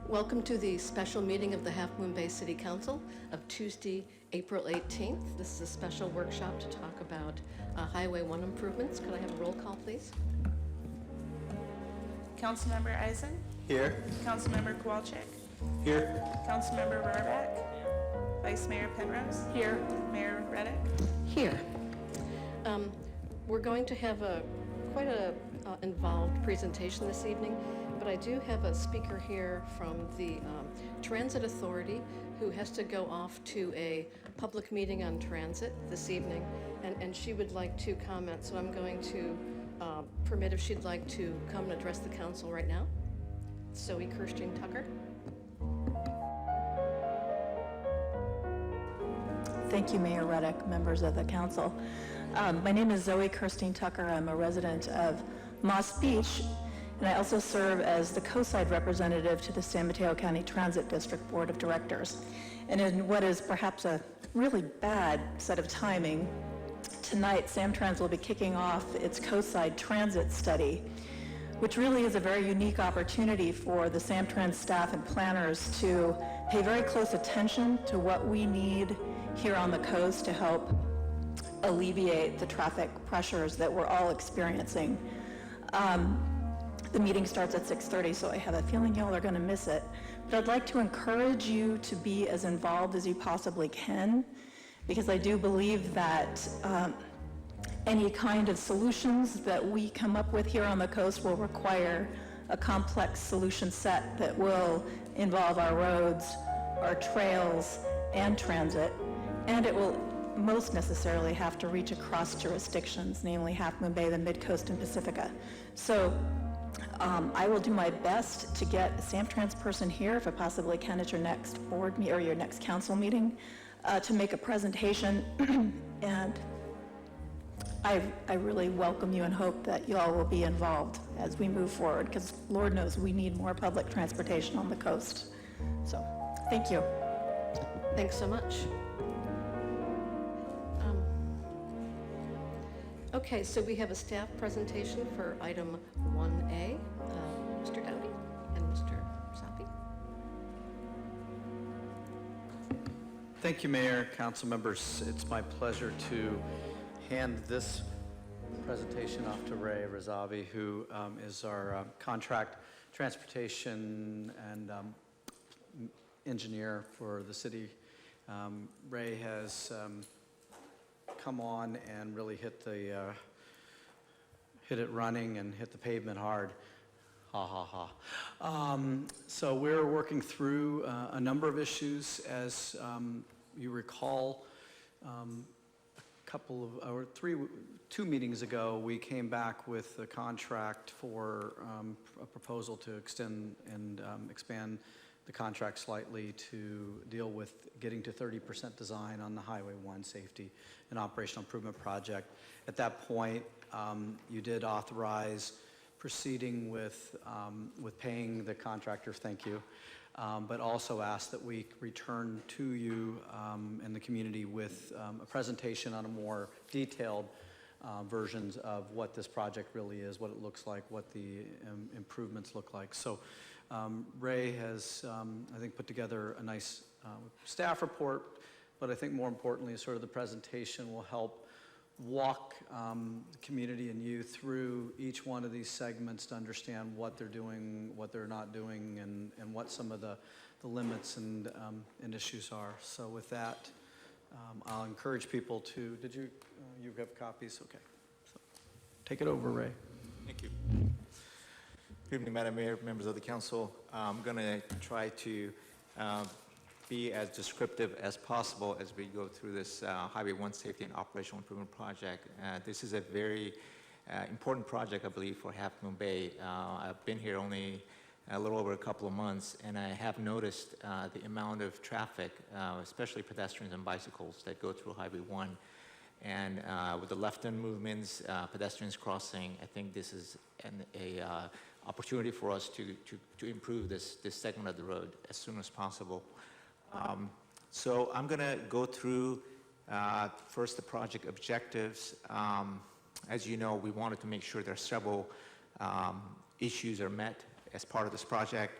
Welcome to the special meeting of the Half Moon Bay City Council of Tuesday, April 18th. This is a special workshop to talk about Highway 1 improvements. Could I have a roll call, please? Councilmember Eisen? Here. Councilmember Kowalczyk? Here. Councilmember Rohraback? Vice Mayor Penrose? Here. Mayor Reddick? Here. We're going to have quite a involved presentation this evening, but I do have a speaker here from the Transit Authority who has to go off to a public meeting on transit this evening, and she would like to comment, so I'm going to permit if she'd like to come and address the council right now. Zoe Kirstein-Tucker. Thank you, Mayor Reddick, members of the council. My name is Zoe Kirstein-Tucker. I'm a resident of Moss Beach, and I also serve as the co-side representative to the San Mateo County Transit District Board of Directors. And in what is perhaps a really bad set of timing, tonight Samtrans will be kicking off its co-side transit study, which really is a very unique opportunity for the Samtrans staff and planners to pay very close attention to what we need here on the coast to help alleviate the traffic pressures that we're all experiencing. The meeting starts at 6:30, so I have a feeling y'all are going to miss it. But I'd like to encourage you to be as involved as you possibly can, because I do believe that any kind of solutions that we come up with here on the coast will require a complex solution set that will involve our roads, our trails, and transit, and it will most necessarily have to reach across jurisdictions, namely Half Moon Bay, the Mid-Coast, and Pacifica. So I will do my best to get a Samtrans person here, if I possibly can, at your next board meeting or your next council meeting, to make a presentation. And I really welcome you and hope that you all will be involved as we move forward, because Lord knows we need more public transportation on the coast. So, thank you. Thanks so much. Okay, so we have a staff presentation for item 1A. Mr. Dowdy and Mr. Sapi. Thank you, Mayor, council members. It's my pleasure to hand this presentation off to Ray Razavi, who is our contract transportation and engineer for the city. Ray has come on and really hit it running and hit the pavement hard. Ha ha ha. So we're working through a number of issues. As you recall, two meetings ago, we came back with a contract for a proposal to extend and expand the contract slightly to deal with getting to 30% design on the Highway 1 safety and operational improvement project. At that point, you did authorize proceeding with paying the contractor, thank you, but also asked that we return to you and the community with a presentation on a more detailed versions of what this project really is, what it looks like, what the improvements look like. So Ray has, I think, put together a nice staff report, but I think more importantly, sort of the presentation will help walk the community and you through each one of these segments to understand what they're doing, what they're not doing, and what some of the limits and issues are. So with that, I'll encourage people to, you have copies? Okay. So take it over, Ray. Thank you. Good evening, Madam Mayor, members of the council. I'm going to try to be as descriptive as possible as we go through this Highway 1 Safety and Operational Improvement Project. This is a very important project, I believe, for Half Moon Bay. I've been here only a little over a couple of months, and I have noticed the amount of traffic, especially pedestrians and bicycles, that go through Highway 1. And with the left-turn movements, pedestrians crossing, I think this is an opportunity for us to improve this segment of the road as soon as possible. So I'm going to go through first the project objectives. As you know, we wanted to make sure there are several issues are met as part of this project.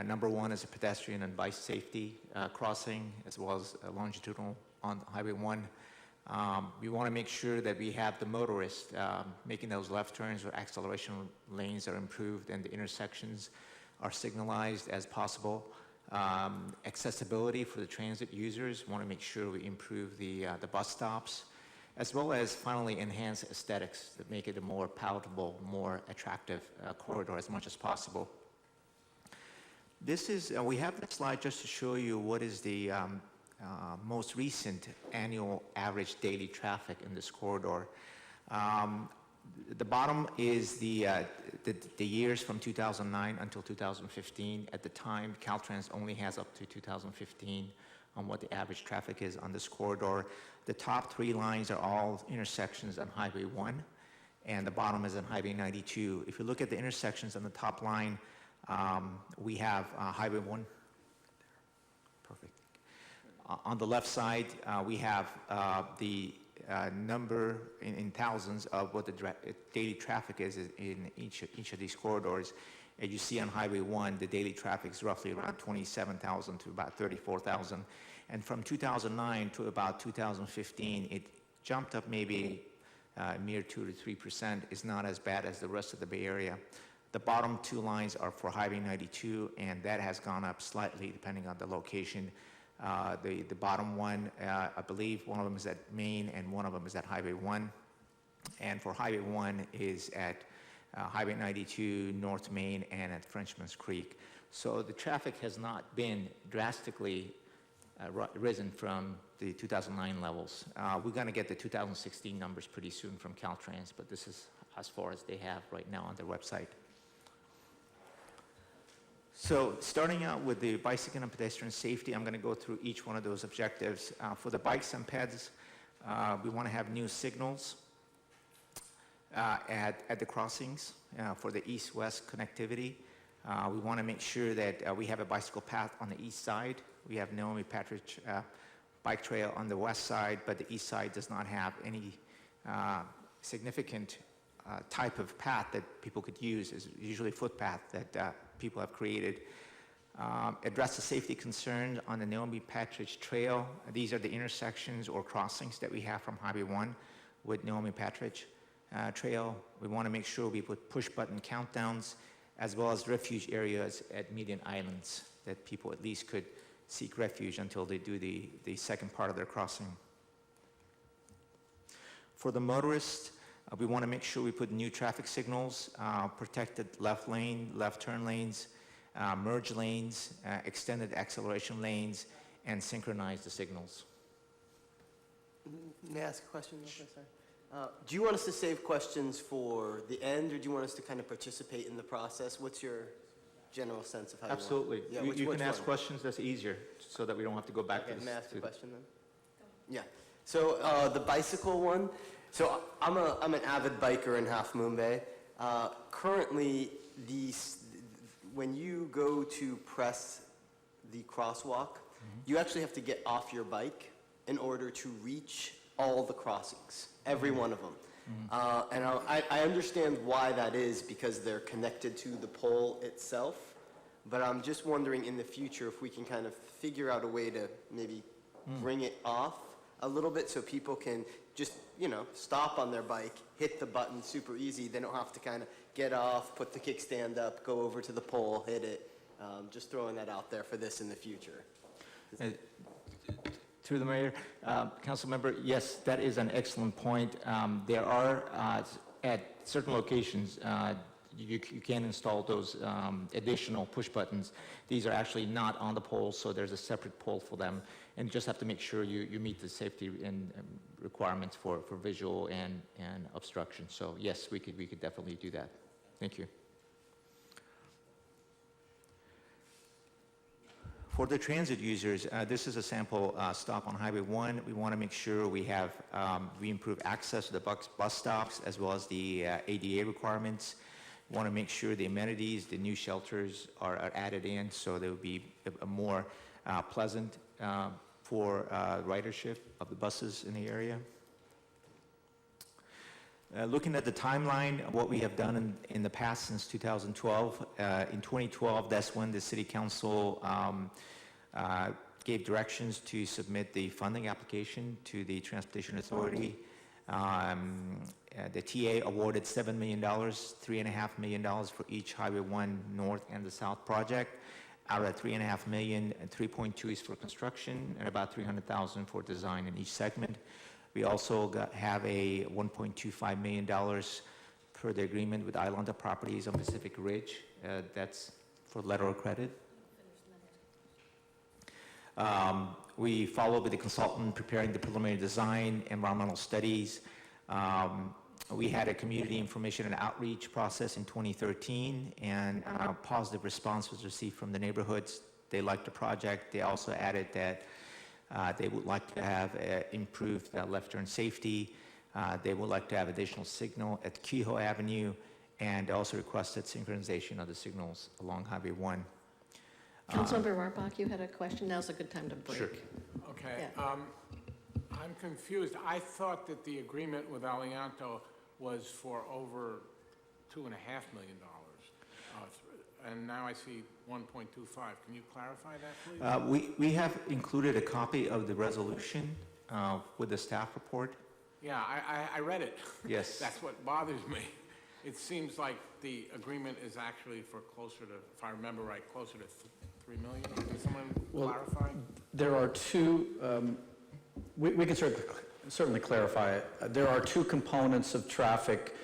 Number one is a pedestrian and bike safety crossing, as well as longitudinal on Highway 1. We want to make sure that we have the motorist making those left turns where acceleration lanes are improved and the intersections are signalized as possible. Accessibility for the transit users, want to make sure we improve the bus stops, as well as finally enhance aesthetics to make it a more palatable, more attractive corridor as much as possible. This is, we have this slide just to show you what is the most recent annual average daily traffic in this corridor. The bottom is the years from 2009 until 2015. At the time, Caltrans only has up to 2015 on what the average traffic is on this corridor. The top three lines are all intersections on Highway 1, and the bottom is on Highway 92. If you look at the intersections on the top line, we have Highway 1. Perfect. On the left side, we have the number in thousands of what the daily traffic is in each of these corridors. As you see on Highway 1, the daily traffic is roughly around 27,000 to about 34,000. And from 2009 to about 2015, it jumped up maybe mere 2 to 3%. It's not as bad as the rest of the Bay Area. The bottom two lines are for Highway 92, and that has gone up slightly depending on the location. The bottom one, I believe one of them is at Main and one of them is at Highway 1. And for Highway 1 is at Highway 92, North Main, and at Frenchman's Creek. So the traffic has not been drastically risen from the 2009 levels. We're going to get the 2016 numbers pretty soon from Caltrans, but this is as far as they have right now on their website. So starting out with the bicycle and pedestrian safety, I'm going to go through each one of those objectives. For the bikes and peds, we want to have new signals at the crossings for the east-west connectivity. We want to make sure that we have a bicycle path on the east side. We have Naomi Patridge bike trail on the west side, but the east side does not have any significant type of path that people could use. Is usually a footpath that people have created. Address the safety concerns on the Naomi Patridge Trail. These are the intersections or crossings that we have from Highway 1 with Naomi Patridge Trail. We want to make sure we put push-button countdowns as well as refuge areas at median islands that people at least could seek refuge until they do the second part of their crossing. For the motorists, we want to make sure we put new traffic signals, protected left lane, left turn lanes, merge lanes, extended acceleration lanes, and synchronize the signals. May I ask a question real quick, sorry? Do you want us to save questions for the end, or do you want us to kind of participate in the process? What's your general sense of how Absolutely. you want? You which can ask one? questions that's easier so that we don't have to go back Okay, to this. may I ask a question then? Yeah. So the bicycle one. So I'm an avid biker in Half Moon Bay. Currently, when you go to press the crosswalk, you actually have to get off your bike in order to reach all the crossings, every one of them. And I understand why that is, because they're connected to the pole itself. But I'm just wondering in the future if we can kind of figure out a way to maybe bring it off a little bit so people can just, stop on their bike, hit the button super easy. They don't have to kind of get off, put the kickstand up, go over to the pole, hit it. Just throwing that out there for this in the future. Through the mayor, council member, yes, that is an excellent point. There are, at certain locations, you can install those additional push buttons. These are actually not on the pole, so there's a separate pole for them. And you just have to make sure you meet the safety and requirements for visual and obstruction. So yes, we could definitely do that. Thank you. For the transit users, this is a sample stop on Highway 1. We want to make sure we improve access to the bus stops as well as the ADA requirements. We want to make sure the amenities, the new shelters are added in so they will be a more pleasant for ridership of the buses in the area. Looking at the timeline, of what we have done in the past since 2012, in 2012, that's when the City Council gave directions to submit the funding application to the Transportation Authority. The TA awarded $7 million, $3.5 million for each Highway 1 North and the South project. Out of $3.5 million, 3.2 is for construction and about $300,000 for design in each segment. We also have a $1.25 million per the agreement with Islanda Properties on Pacific Ridge. That's for letter of credit. We follow with the consultant preparing the preliminary design, environmental studies. We had a community information and outreach process in 2013, and a positive response was received from the neighborhoods. They liked the project. They also added that they would like to have improved left turn safety. They would like to have additional signal at Kehoe Avenue, and also requested synchronization of the signals along Highway 1. Councilmember Warbach, you had a question. Now's a good time to break. Sure. Okay. Yeah. I'm confused. I thought that the agreement with Alianto was for over $2.5 million. And now I see 1.25. Can you clarify that, please? We have included a copy of the resolution with the staff report. Yeah, I read it. Yes. That's what bothers me. It seems like the agreement is actually for closer to, if I remember right, closer to 3 million. Can someone clarify? There are two, we can certainly clarify it. There are two components of traffic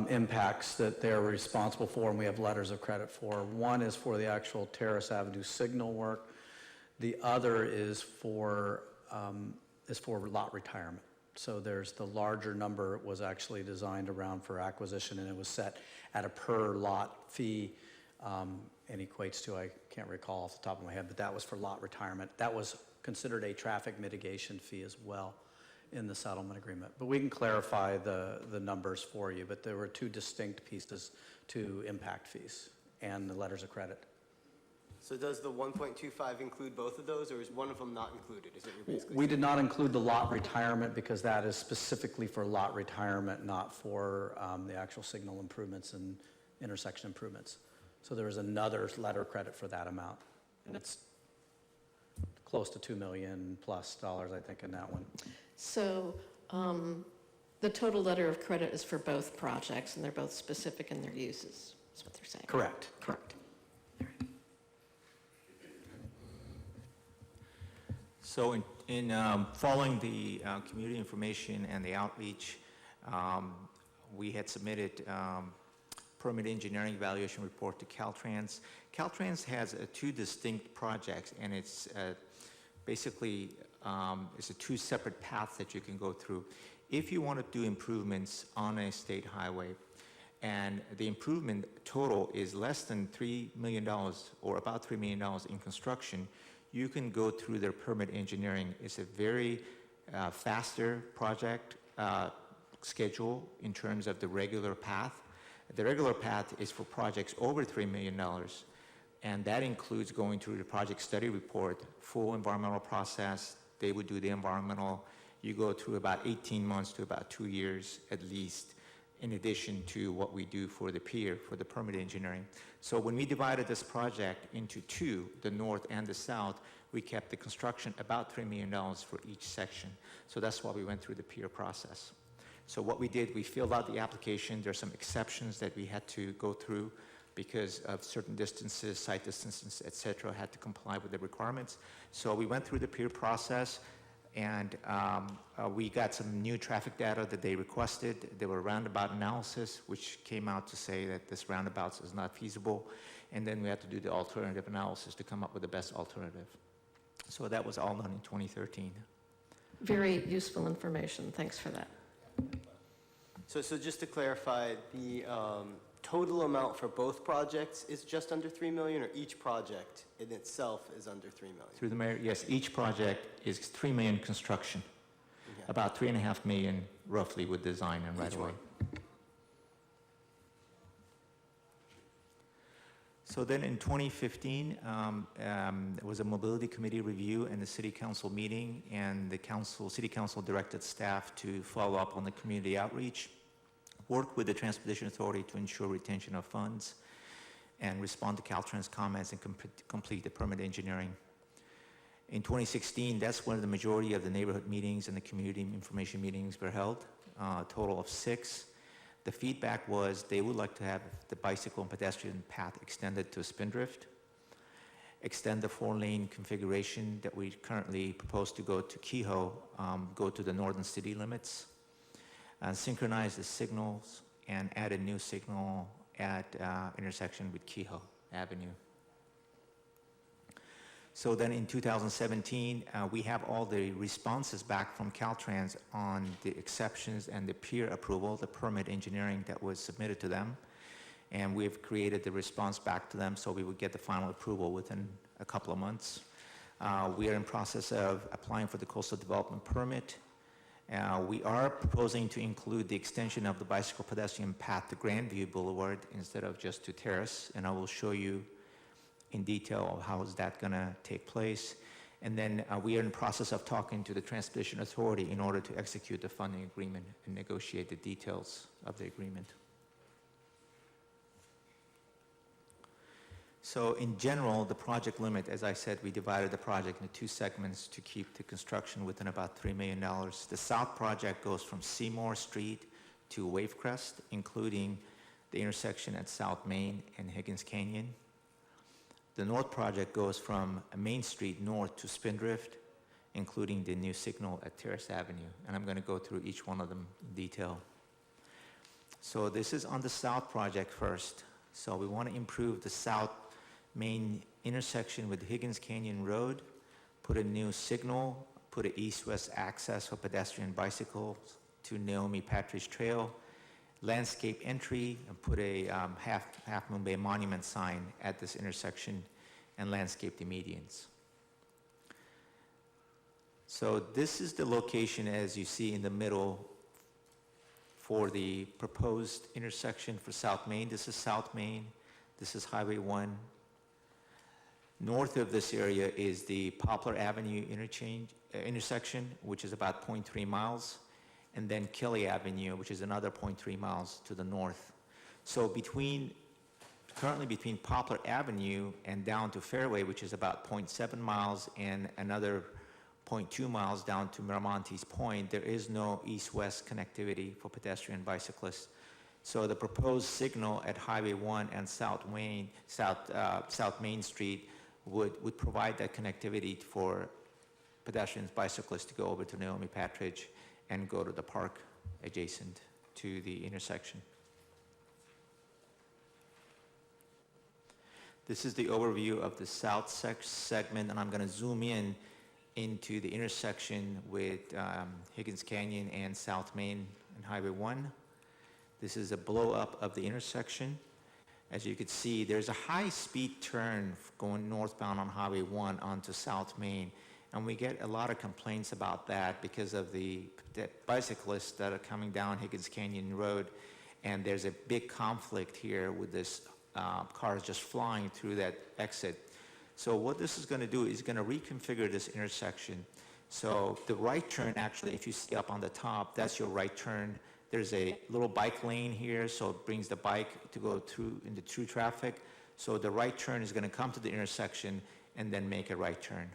impacts that they're responsible for, and we have letters of credit for. One is for the actual Terrace Avenue signal work. The other is for lot retirement. So there's the larger number was actually designed around for acquisition, and it was set at a per lot fee, and equates to, I can't recall off the top of my head, but that was for lot retirement. That was considered a traffic mitigation fee as well in the settlement agreement. But we can clarify the numbers for you, but there were two distinct pieces to impact fees and the letters of credit. So does the 1.25 include both of those, or is one of them not included? Is it you're basically We did not include the lot retirement because that is specifically for lot retirement, not for the actual signal improvements and intersection improvements. So there was another letter of credit for that amount, and it's close to $2 million plus, I think, in that one. So the total letter of credit is for both projects, and they're both specific in their uses, is what they're saying. Correct. Correct. So in following the community information and the outreach, we had submitted permit engineering evaluation report to Caltrans. Caltrans has two distinct projects, and it's basically it's a two separate paths that you can go through. If you want to do improvements on a state highway, and the improvement total is less than $3 million or about $3 million in construction, you can go through their permit engineering. It's a very faster project schedule in terms of the regular path. The regular path is for projects over $3 million, and that includes going through the project study report, full environmental process. They would do the environmental. You go through about 18 months to about 2 years at least, in addition to what we do for the pier, for the permit engineering. So when we divided this project into two, the north and the south, we kept the construction about $3 million for each section. So that's why we went through the pier process. So what we did, we filled out the application. There's some exceptions that we had to go through because of certain distances, site distances, et cetera, had to comply with the requirements. So we went through the pier process, and we got some new traffic data that they requested. There were roundabout analysis, which came out to say that this roundabout is not feasible. And then we had to do the alternative analysis to come up with the best alternative. So that was all done in 2013. Very useful information. Thanks for that. So just to clarify, the total amount for both projects is just under $3 million, or each project in itself is under $3 million? Through the mayor, yes, each project is $3 million construction, Okay. about $3.5 million roughly with design and right Each away. one. So then in 2015, there was a mobility committee review and the city council meeting, and the city council directed staff to follow up on the community outreach. work with the Transportation Authority to ensure retention of funds, and respond to Caltrans comments and complete the permit engineering. In 2016, that's when the majority of the neighborhood meetings and the community information meetings were held, a total of 6. The feedback was they would like to have the bicycle and pedestrian path extended to Spindrift, extend the 4-lane configuration that we currently propose to go to Kehoe, go to the northern city limits, synchronize the signals, and add a new signal at intersection with Kehoe Avenue. So then in 2017, we have all the responses back from Caltrans on the exceptions and the peer approval, the permit engineering that was submitted to them. And we've created the response back to them so we would get the final approval within a couple of months. We are in process of applying for the coastal development permit. We are proposing to include the extension of the bicycle pedestrian path to Grandview Boulevard instead of just to Terrace, and I will show you in detail of how is that going to take place. And then we are in the process of talking to the Transportation Authority in order to execute the funding agreement and negotiate the details of the agreement. So in general, the project limit, as I said, we divided the project into 2 segments to keep the construction within about $3 million. The south project goes from Seymour Street to Wavecrest, including the intersection at South Main and Higgins Canyon. The north project goes from Main Street north to Spindrift, including the new signal at Terrace Avenue. And I'm going to go through each one of them in detail. So this is on the south project first. So we want to improve the south main intersection with Higgins Canyon Road, put a new signal, put an east-west access for pedestrian bicycles to Naomi Patridge Trail, landscape entry, and put a Half Moon Bay monument sign at this intersection, and landscape the medians. So this is the location, as you see in the middle, for the proposed intersection for South Main. This is South Main. This is Highway 1. North of this area is the Poplar Avenue intersection, which is about 0.3 miles, and then Kelly Avenue, which is another 0.3 miles to the north. So currently between Poplar Avenue and down to Fairway, which is about 0.7 miles, and another 0.2 miles down to Miramontes Point, there is no east-west connectivity for pedestrian bicyclists. So the proposed signal at Highway 1 and South Main Street would provide that connectivity for pedestrians, bicyclists to go over to Naomi Patridge and go to the park adjacent to the intersection. This is the overview of the south segment, and I'm going to zoom in into the intersection with Higgins Canyon and South Main and Highway 1. This is a blow-up of the intersection. As you can see, there's a high-speed turn going northbound on Highway 1 onto South Main, and we get a lot of complaints about that because of the bicyclists that are coming down Higgins Canyon Road, and there's a big conflict here with this cars just flying through that exit. So what this is going to do is going to reconfigure this intersection. So the right turn, actually, if you see up on the top, that's your right turn. There's a little bike lane here, so it brings the bike to go through into true traffic. So the right turn is going to come to the intersection and then make a right turn.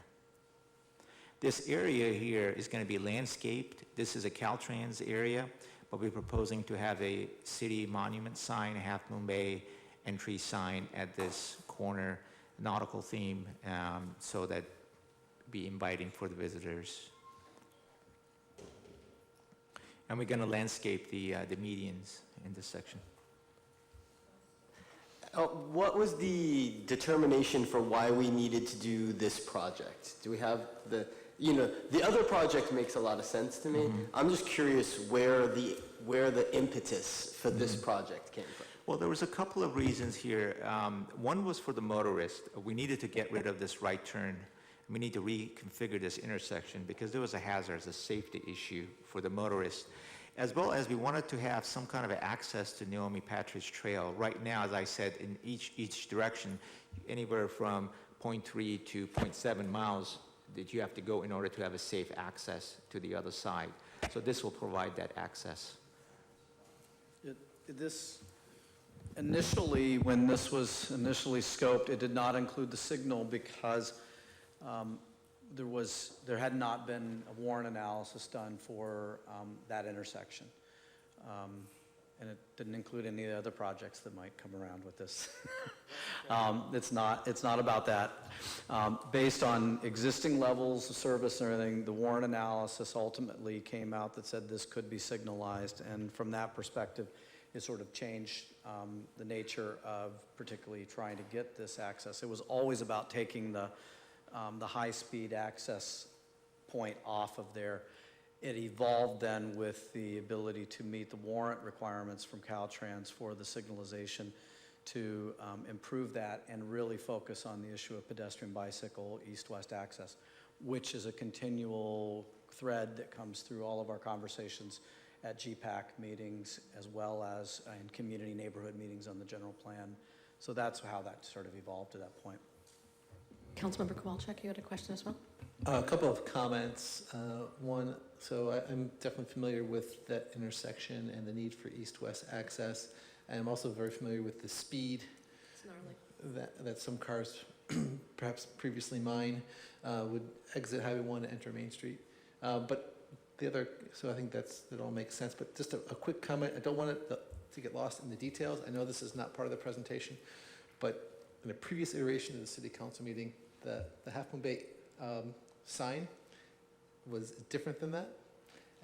This area here is going to be landscaped. This is a Caltrans area, but we're proposing to have a city monument sign, a Half Moon Bay entry sign at this corner, nautical theme, so that be inviting for the visitors. And we're going to landscape the medians in this section. What was the determination for why we needed to do this project? Do we have the other project makes a lot of sense to me. Mm-hmm. I'm just curious where the impetus for this project came from. Well, there was a couple of reasons here. One was for the motorist. We needed to get rid of this right turn. We need to reconfigure this intersection because there was a hazard, a safety issue for the motorist, as well as we wanted to have some kind of access to Naomi Patridge Trail. Right now, as I said, in each direction, anywhere from 0.3 to 0.7 miles that you have to go in order to have a safe access to the other side. So this will provide that access. This, initially, when this was initially scoped, it did not include the signal because there had not been a warrant analysis done for that intersection. And it didn't include any of the other projects that might come around with this. It's not about that. Based on existing levels of service and everything, the warrant analysis ultimately came out that said this could be signalized, and from that perspective, it sort of changed the nature of particularly trying to get this access. It was always about taking the high-speed access point off of there. It evolved then with the ability to meet the warrant requirements from Caltrans for the signalization to improve that and really focus on the issue of pedestrian bicycle east-west access, which is a continual thread that comes through all of our conversations at GPAC meetings as well as in community neighborhood meetings on the general plan. So that's how that sort of evolved to that point. Councilmember Kowalczyk, you had a question as well? A couple of comments. One, I'm definitely familiar with that intersection and the need for east-west access. I'm also very familiar with the speed It's gnarly. that some cars, perhaps previously mine, would exit Highway 1 and enter Main Street. But the other, so I think that all makes sense. But just a quick comment. I don't want it to get lost in the details. I know this is not part of the presentation, but in a previous iteration of the City Council meeting, the Half Moon Bay sign was different than that.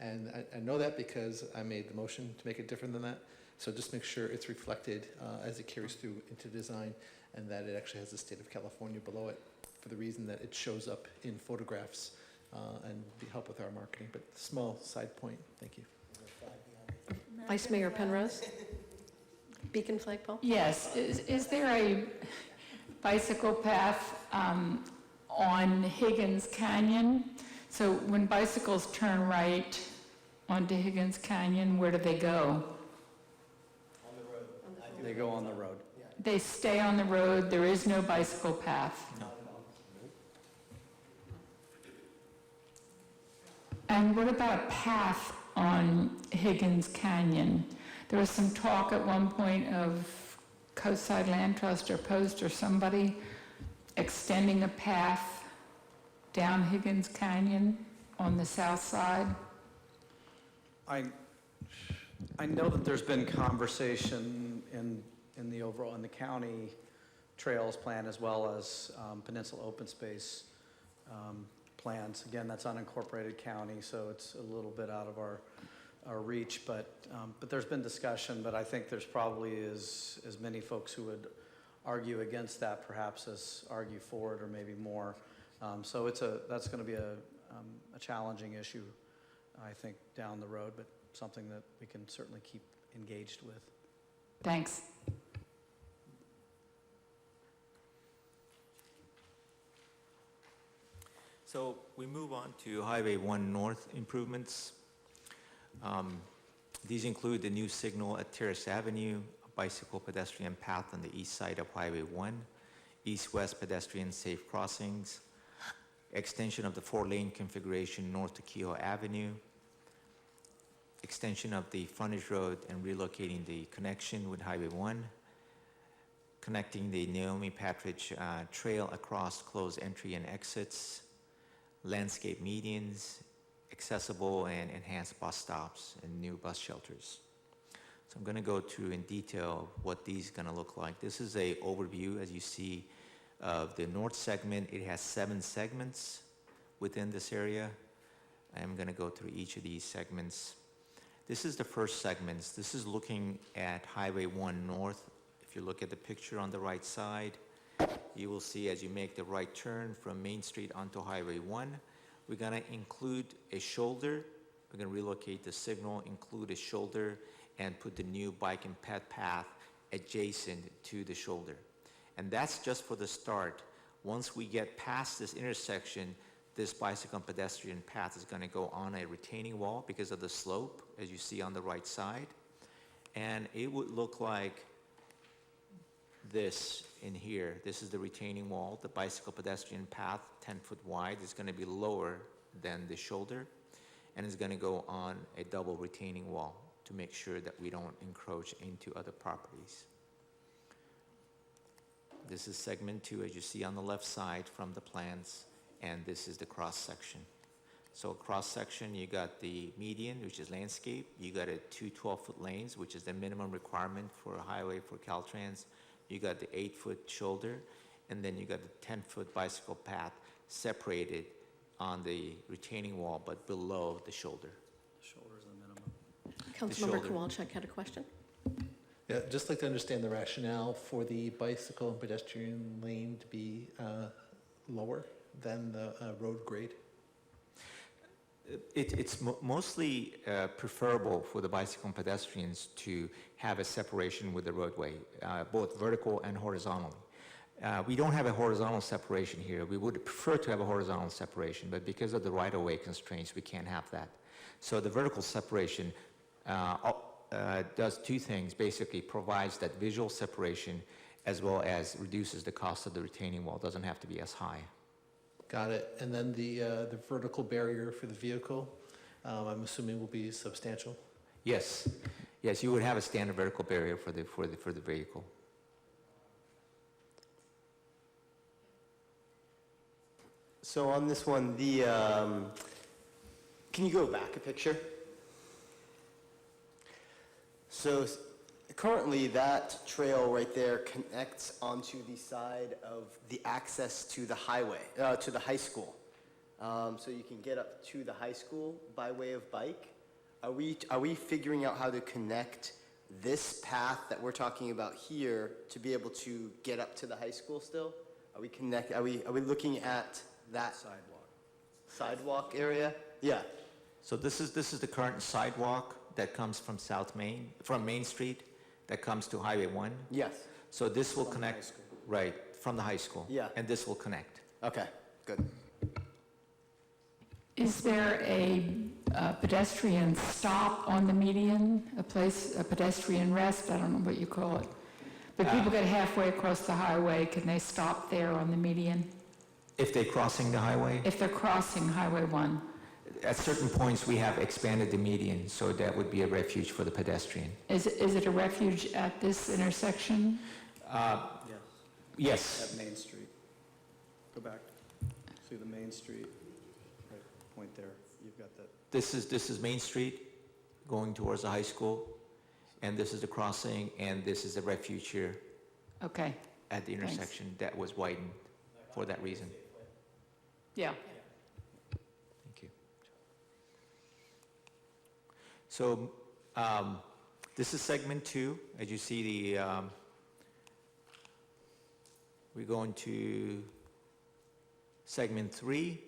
And I know that because I made the motion to make it different than that. So just make sure it's reflected as it carries through into design and that it actually has the state of California below it for the reason that it shows up in photographs and help with our marketing. But small side point, thank you. Vice Mayor Penrose? Beacon flagpole? Yes, is there a bicycle path on Higgins Canyon? So when bicycles turn right onto Higgins Canyon, where do they go? They go on the road. They stay on the road, there is no bicycle path? No. And what about a path on Higgins Canyon? There was some talk at one point of Coastside Land Trust or Post or somebody extending a path down Higgins Canyon on the south side. I know that there's been conversation in the overall, in the county trails plan as well as Peninsula Open Space plans. Again, that's unincorporated county, so it's a little bit out of our reach, but there's been discussion, but I think there's probably as many folks who would argue against that perhaps as argue for it or maybe more. So that's going to be a challenging issue, I think, down the road, but something that we can certainly keep engaged with. Thanks. So we move on to Highway 1 North improvements. These include the new signal at Terrace Avenue, a bicycle pedestrian path on the east side of Highway 1, east-west pedestrian safe crossings, extension of the 4-lane configuration north to Kehoe Avenue, extension of the frontage road and relocating the connection with Highway 1, connecting the Naomi Patridge Trail across closed entry and exits, landscape medians, accessible and enhanced bus stops, and new bus shelters. So I'm going to go through in detail what these are going to look like. This is an overview, as you see, of the north segment. It has 7 segments within this area. I'm going to go through each of these segments. This is the first segment. This is looking at Highway 1 North. If you look at the picture on the right side, you will see as you make the right turn from Main Street onto Highway 1, we're going to include a shoulder. We're going to relocate the signal, include a shoulder, and put the new bike and ped path adjacent to the shoulder. And that's just for the start. Once we get past this intersection, this bicycle and pedestrian path is going to go on a retaining wall because of the slope, as you see on the right side. And it would look like this in here. This is the retaining wall. The bicycle pedestrian path, 10 foot wide, is going to be lower than the shoulder, and is going to go on a double retaining wall to make sure that we don't encroach into other properties. This is segment 2, as you see on the left side from the plans, and this is the cross-section. So cross-section, you got the median, which is landscape. You got two 12-foot lanes, which is the minimum requirement for a highway for Caltrans. You got the 8-foot shoulder, and then you got the 10-foot bicycle path separated on the retaining wall, but below the shoulder. The shoulder's the minimum. Councilmember shoulder. Kowalczyk had a question. Yeah, just like to understand the rationale for the bicycle and pedestrian lane to be lower than the road grade. It's mostly preferable for the bicycle and pedestrians to have a separation with the roadway, both vertical and horizontally. We don't have a horizontal separation here. We would prefer to have a horizontal separation, but because of the right-of-way constraints, we can't have that. So the vertical separation does two things, basically provides that visual separation as well as reduces the cost of the retaining wall. It doesn't have to be as high. Got it. And then the vertical barrier for the vehicle, I'm assuming will be substantial. Yes, yes, you would have a standard vertical barrier for the vehicle. So on this one, can you go back a picture? So currently that trail right there connects onto the side of the access to the highway, to the high school. So you can get up to the high school by way of bike. Are we figuring out how to connect this path that we're talking about here to be able to get up to the high school still? Are we looking at that sidewalk area? Yeah. So this is the current sidewalk that comes from from Main Street, that comes to Highway 1. Yes. So this will From the connect, high school. right, from the high school. Yeah. And this will connect. Okay, good. Is there a pedestrian stop on the median, a pedestrian rest? I don't know what you call it. But people get halfway across the highway, can they stop there on the median? If they're crossing the highway, If they're crossing Highway 1? at certain points, we have expanded the median, so that would be a refuge for the pedestrian. Is it a refuge at this intersection? Yes. At Main Street. Go back. See the Main Street, right, point there. You've got that. This is Main Street going towards the high school, and this is the crossing, and this is a refuge here Okay, at the Thanks. intersection that was widened for that reason. yeah. Thank you. So this is segment 2. As you see, we go into segment 3,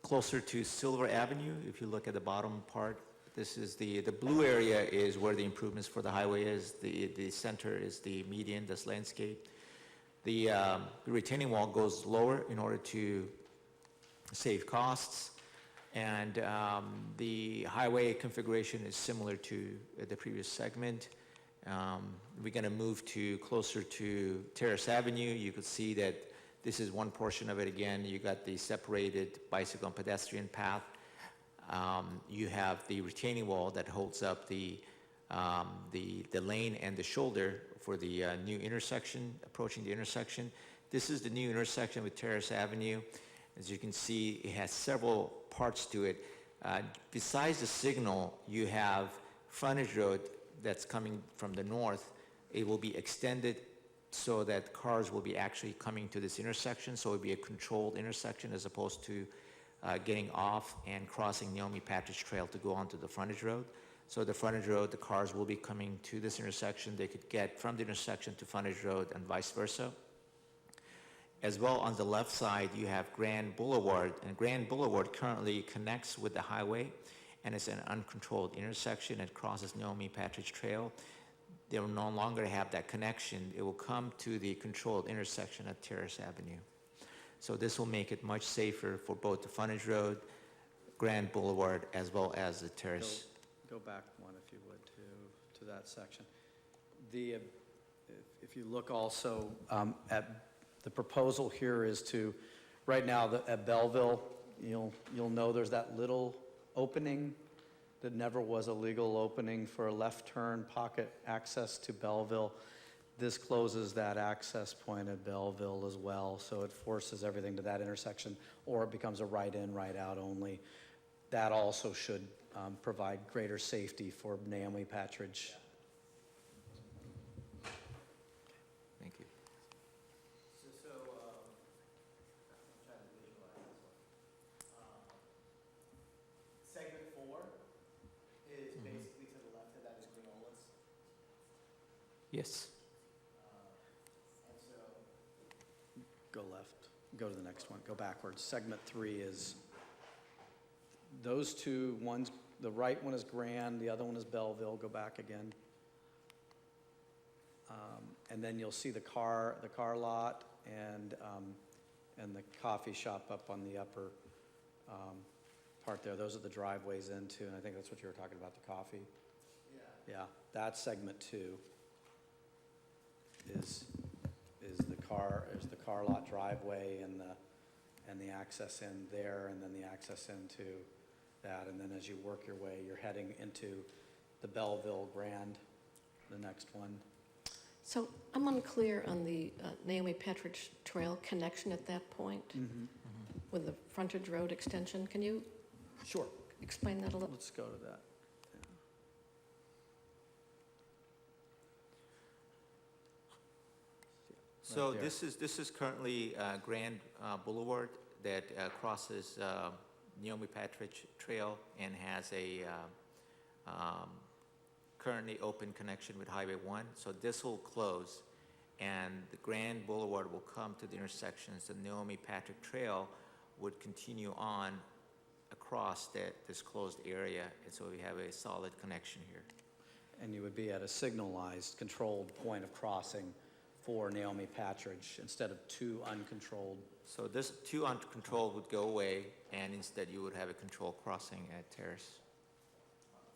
closer to Silver Avenue. If you look at the bottom part, this is the blue area is where the improvements for the highway is. The center is the median, this landscape. The retaining wall goes lower in order to save costs, and the highway configuration is similar to the previous segment. We're going to move to closer to Terrace Avenue. You could see that this is one portion of it again. You got the separated bicycle and pedestrian path. You have the retaining wall that holds up the lane and the shoulder for the new intersection, approaching the intersection. This is the new intersection with Terrace Avenue. As you can see, it has several parts to it. Besides the signal, you have frontage road that's coming from the north. It will be extended so that cars will be actually coming to this intersection, so it will be a controlled intersection as opposed to getting off and crossing Naomi Patridge Trail to go onto the frontage road. So the frontage road, the cars will be coming to this intersection. They could get from the intersection to frontage road and vice versa. As well, on the left side, you have Grand Boulevard, and Grand Boulevard currently connects with the highway, and it's an uncontrolled intersection. It crosses Naomi Patridge Trail. They will no longer have that connection. It will come to the controlled intersection at Terrace Avenue. So this will make it much safer for both the frontage road, Grand Boulevard, as well as the Terrace. Go back one, if you would, to that section. If you look also at the proposal here is to, right now at Belleville, you'll know there's that little opening There never was a legal opening for a left turn pocket access to Belleville. This closes that access point at Belleville as well, so it forces everything to that intersection, or it becomes a right in, right out only. That also should provide greater safety for Naomi Patridge. Thank you. So, I'm trying to visualize this one. Segment 4 is basically to the left of that is granolas. Yes. And so, Go left, go to the next one, go backwards. Segment 3 is those two, one's, the right one is Grand, the other one is Belleville, go back again. And then you'll see the car lot and the coffee shop up on the upper part there. Those are the driveways into, and I think that's what you were talking about, the coffee. Yeah, that's segment 2 is the car lot driveway and the access in there, and then the access into that, and then as you work your way, you're heading into the Belleville Grand, the next one. So I'm unclear on the Naomi Patridge Trail connection at that point with the frontage road extension. Can you Sure. explain that a little? Let's go to that. So there. this is currently Grand Boulevard that crosses Naomi Patridge Trail and has a currently open connection with Highway 1. So this will close, and the Grand Boulevard will come to the intersections. The Naomi Patridge Trail would continue on across this closed area, and so we have a solid connection here. And you would be at a signalized, controlled point of crossing for Naomi Patridge instead of two uncontrolled. So this two uncontrolled would go away, and instead you would have a controlled crossing at Terrace.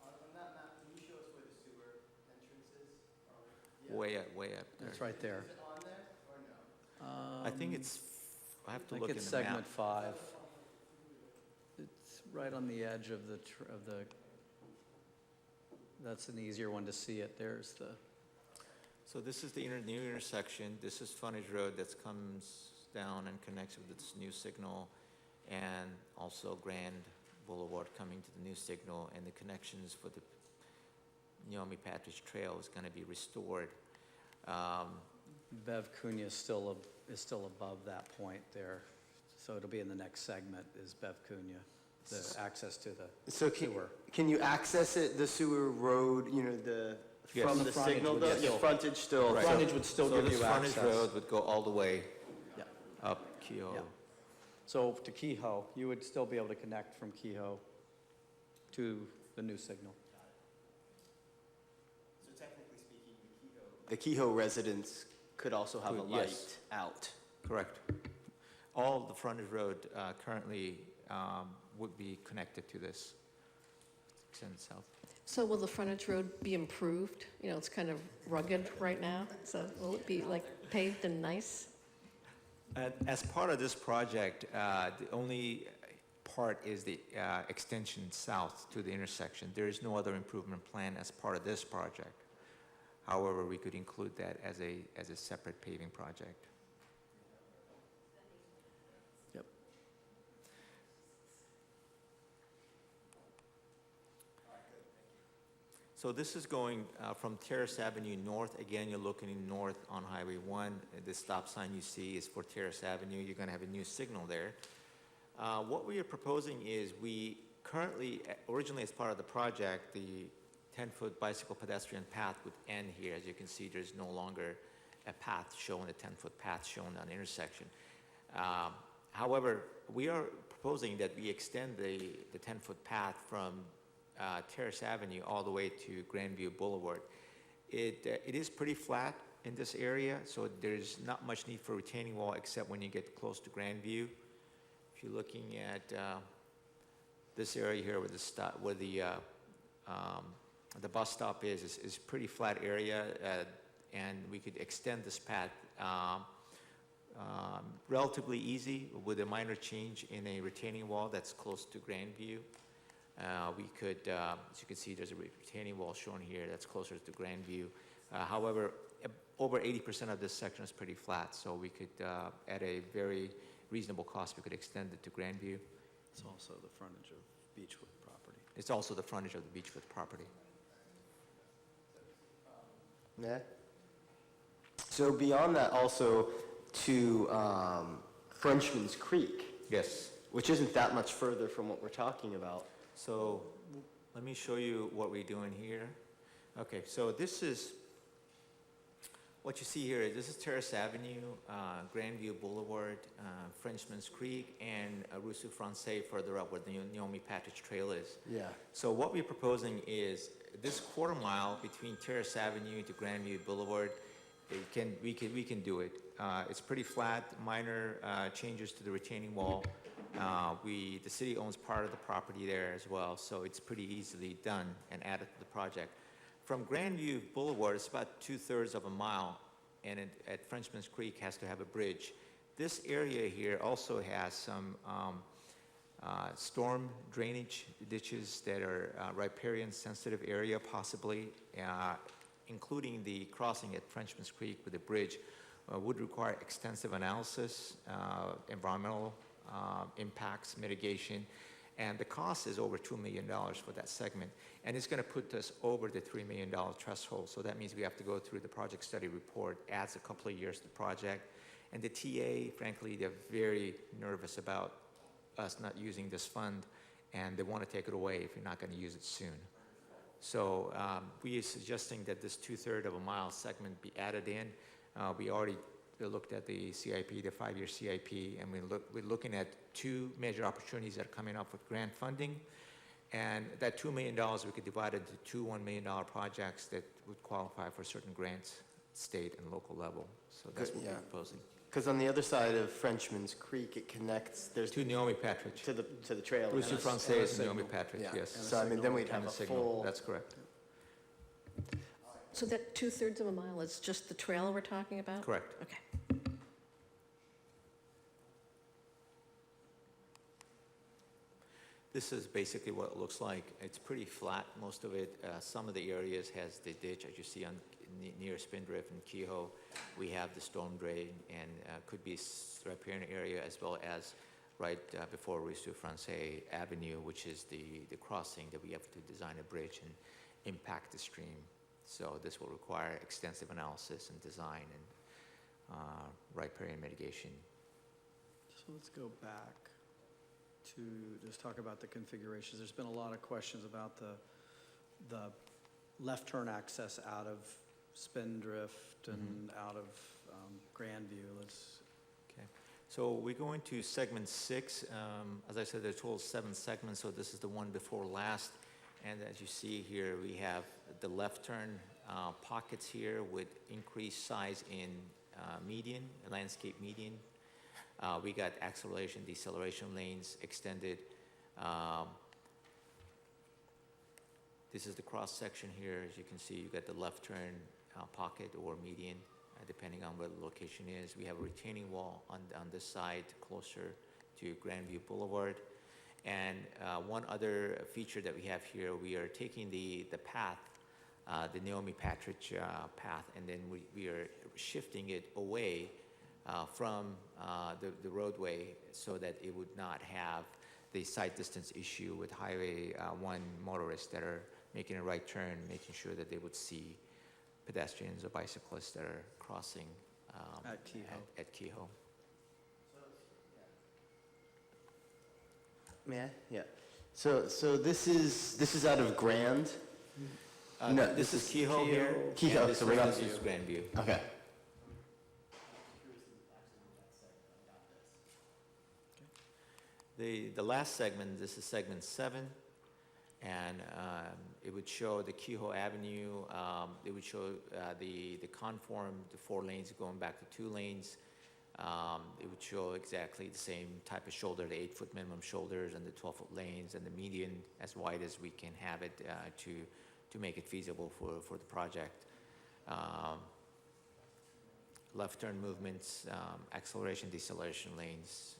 on that map, can you show us where the sewer entrance is? Way up there. It's right there. Is it on there or no? I think it's, I have to I look think in it's the map. segment 5. It's right on the edge of the, that's an easier one to see it. There's the, So this is the new intersection. This is frontage road that comes down and connects with this new signal, and also Grand Boulevard coming to the new signal, and the connections for the Naomi Patridge Trail is going to be restored. Bev Cunha is still above that point there. So it'll be in the next segment is Bev Cunha, the access to the So sewer. can you access it, the sewer road, you know, Yes. from The the frontage signal, would the still- frontage still? Right. Frontage would still So give this you access. frontage road would go all the way Yeah. up Keogh. Yeah. So to Kehoe, you would still be able to connect from Kehoe to the new signal. So technically speaking, the Kehoe residents could also have a Could, light yes. out. Correct. All the frontage road currently would be connected to this. Extend south. So will the frontage road be improved? You know, it's kind of rugged right now, so will it be like paved and nice? As part of this project, the only part is the extension south to the intersection. There is no other improvement plan as part of this project. However, we could include that as a separate paving project. Yep. So this is going from Terrace Avenue north. Again, you're looking north on Highway 1. The stop sign you see is for Terrace Avenue. You're going to have a new signal there. What we are proposing is we currently, originally as part of the project, the 10-foot bicycle pedestrian path would end here. As you can see, there's no longer a path shown, a 10-foot path shown on the intersection. However, we are proposing that we extend the 10-foot path from Terrace Avenue all the way to Grandview Boulevard. It is pretty flat in this area, so there's not much need for retaining wall except when you get close to Grandview. If you're looking at this area here where the bus stop is pretty flat area, and we could extend this path relatively easy with a minor change in a retaining wall that's close to Grandview. We could, as you can see, there's a retaining wall shown here that's closer to Grandview. However, over 80% of this section is pretty flat, so we could, at a very reasonable cost, we could extend it to Grandview. It's also the frontage of Beechwood property. It's also the frontage of the Beechwood property. Yeah. So beyond that, also to Frenchman's Creek, Yes. which isn't that much further from what we're talking about. So let me show you what we're doing here. Okay, so this is, what you see here, this is Terrace Avenue, Grandview Boulevard, Frenchman's Creek, and Rue Française further up where the Naomi Patridge Trail is. Yeah. So what we're proposing is this quarter mile between Terrace Avenue to Grandview Boulevard, we can do it. It's pretty flat, minor changes to the retaining wall. The city owns part of the property there as well, so it's pretty easily done and added to the project. From Grandview Boulevard, it's about 2/3 of a mile, and at Frenchman's Creek has to have a bridge. This area here also has some storm drainage ditches that are riparian sensitive area possibly, including the crossing at Frenchman's Creek with a bridge would require extensive analysis, environmental impacts, mitigation, and the cost is over $2 million for that segment, and it's going to put us over the $3 million threshold, so that means we have to go through the project study report, adds a couple of years to the project, and the TA, frankly, they're very nervous about us not using this fund, and they want to take it away if you're not going to use it soon. So we are suggesting that this 2/3 of a mile segment be added in. We already looked at the CIP, the 5-year CIP, and we're looking at 2 major opportunities that are coming up with grant funding. And that $2 million, we could divide it into 2 $1 million projects that would qualify for certain grants, state and local level. So that's what Yeah. we're proposing. Because on the other side of Frenchman's Creek, it connects, there's To Naomi Patridge. to the trail. Rue Française and Naomi Patridge, Yeah. yes. So I mean, then we'd have And a a signal, full. that's correct. So that 2/3 of a mile is just the trail we're talking about? Correct. Okay. This is basically what it looks like. It's pretty flat, most of it. Some of the areas has the ditch, as you see near Spindrift and Kehoe. We have the storm drain and could be riparian area as well as right before Rue Française Avenue, which is the crossing that we have to design a bridge and impact the stream. So this will require extensive analysis and design and riparian mitigation. So let's go back to just talk about the configurations. There's been a lot of questions about the left turn access out of Spindrift and out of Grandview. Okay. So we go into segment 6. As I said, there's a total of 7 segments, so this is the one before last. And as you see here, we have the left turn pockets here with increased size in median, landscape median. We got acceleration, deceleration lanes extended. This is the cross section here. As you can see, you got the left turn pocket or median, depending on where the location is. We have a retaining wall on this side closer to Grandview Boulevard. And one other feature that we have here, we are taking the path, the Naomi Patridge path, and then we are shifting it away from the roadway so that it would not have the sight distance issue with Highway 1 motorists that are making a right turn, making sure that they would see pedestrians or bicyclists that are crossing At Kehoe. at Kehoe. May I? Yeah. So this is out of Grand? No, This is Kehoe here. Kehoe, and this so we're not- is Grandview. Okay. The last segment, this is segment 7, and it would show the Kehoe Avenue. It would show the conform, the 4 lanes going back to 2 lanes. It would show exactly the same type of shoulder, the 8-foot minimum shoulders and the 12-foot lanes, and the median as wide as we can have it to make it feasible for the project. Left turn movements, acceleration, deceleration lanes,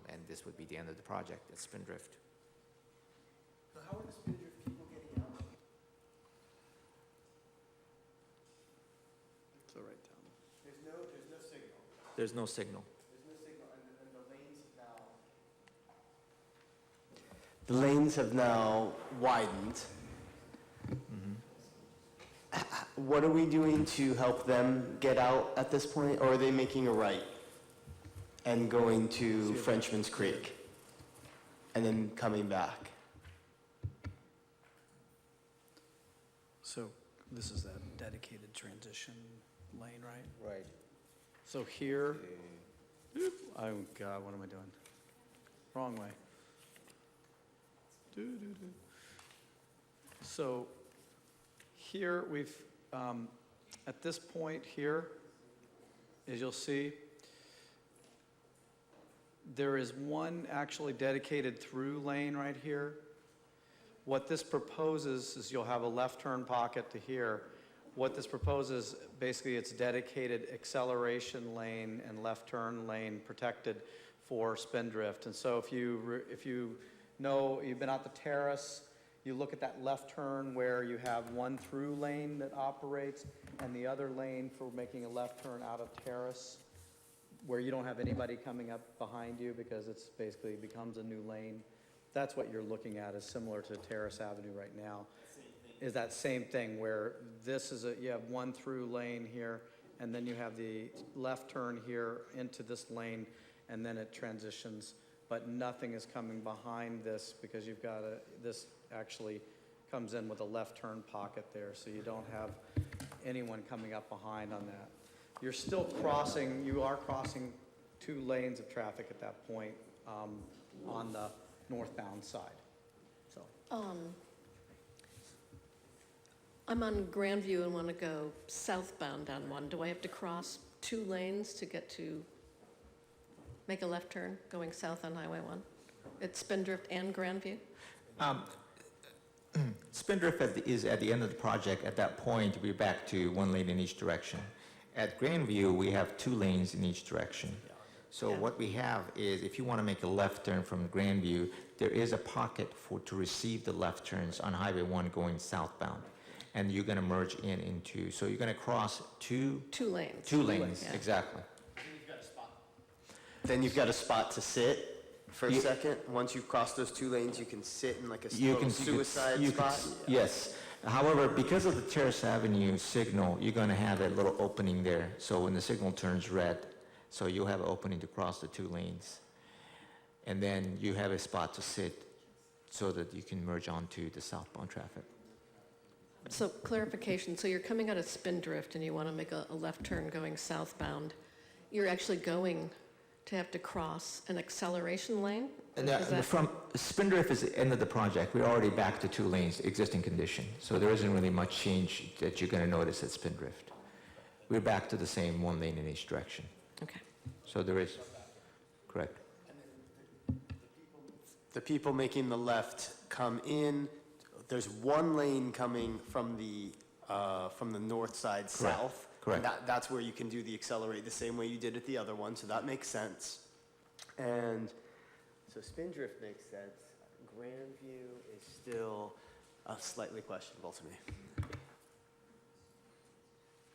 and this would be the end of the project at Spindrift. There's no signal. The lanes have now widened. What are we doing to help them get out at this point, or are they making a right and going to Frenchman's Creek and then coming back? So this is that dedicated transition lane, right? Right. So here, oh God, what am I doing? Wrong way. So here we've, at this point here, as you'll see, there is one actually dedicated through lane right here. What this proposes is you'll have a left turn pocket to here. What this proposes, basically it's dedicated acceleration lane and left turn lane protected for spindrift. And so if you know, you've been out the terrace, you look at that left turn where you have one through lane that operates and the other lane for making a left turn out of terrace where you don't have anybody coming up behind you because it's basically becomes a new lane. That's what you're looking at is similar to Terrace Avenue right now. Is that same thing where this is you have one through lane here and then you have the left turn here into this lane and then it transitions, but nothing is coming behind this because you've got this actually comes in with a left turn pocket there, so you don't have anyone coming up behind on that. You're still crossing, you are crossing 2 lanes of traffic at that point on the northbound side. So I'm on Grandview and want to go southbound down one. Do I have to cross 2 lanes to get to make a left turn going south on Highway 1? It's Spindrift and Grandview? Spindrift is at the end of the project. At that point, we're back to 1 lane in each direction. At Grandview, we have 2 lanes in each direction. So Yeah. what we have is, if you want to make a left turn from Grandview, there is a pocket to receive the left turns on Highway 1 going southbound. And you're going to merge into, so you're going to cross 2 2 lanes. lanes, Yeah. exactly. Then you've got a spot to sit for a You- second. Once you've crossed those 2 lanes, you can sit in like a You little can suicide you can- spot. Yes. However, because of the Terrace Avenue signal, you're going to have a little opening there. So when the signal turns red, so you'll have an opening to cross the 2 lanes. And then you have a spot to sit so that you can merge onto the southbound traffic. So clarification, so you're coming out of Spindrift and you want to make a left turn going southbound. You're actually going to have to cross an acceleration lane? And Is that- from Spindrift is the end of the project. We're already back to 2 lanes, existing condition. So there isn't really much change that you're going to notice at Spindrift. We're back to the same 1 lane in each direction. Okay. So there is, correct. The people making the left come in. There's 1 lane coming from the north side south. correct. And that's where you can do the accelerate the same way you did at the other one, so that makes sense. And so Spindrift makes sense. Grandview is still slightly questionable to me.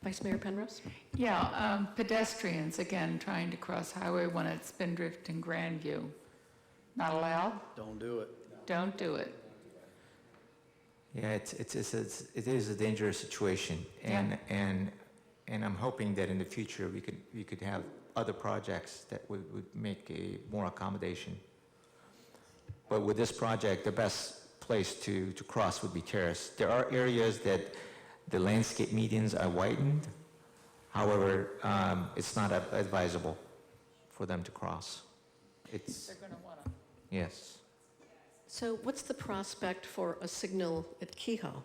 Vice Mayor Penrose? Yeah, pedestrians, again, trying to cross Highway 1 at Spindrift and Grandview. Not allowed? don't do it. Don't do it. Yeah, it is a dangerous situation, and I'm hoping that in the future we could have other projects that would make a more accommodation. But with this project, the best place to cross would be Terrace. There are areas that the landscape medians are widened. However, it's not advisable for them to cross. It's They're going to want to. yes. So what's the prospect for a signal at Kehoe?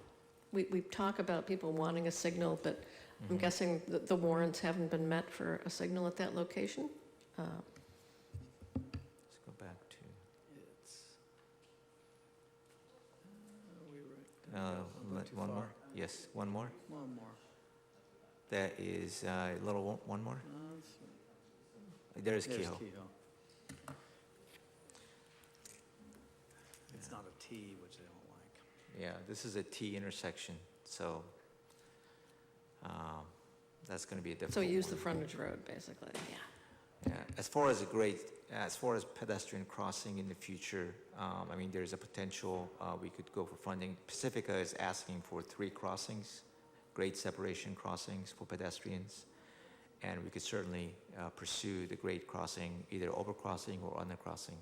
We talk about people wanting a signal, but I'm guessing that the warrants haven't been met for a signal at that location? Let's go back to. One more? Yes, one more. One more. That is a little one more. There's There's Kehoe. Kehoe. It's not a T, which they don't like. Yeah, this is a T intersection, so that's going to be a difficult So use the one. frontage road, basically. Yeah, as far as a grade, as far as pedestrian crossing in the future, I mean, there's a potential, we could go for funding. Pacifica is asking for 3 crossings, grade separation crossings for pedestrians. And we could certainly pursue the grade crossing, either overcrossing or undercrossing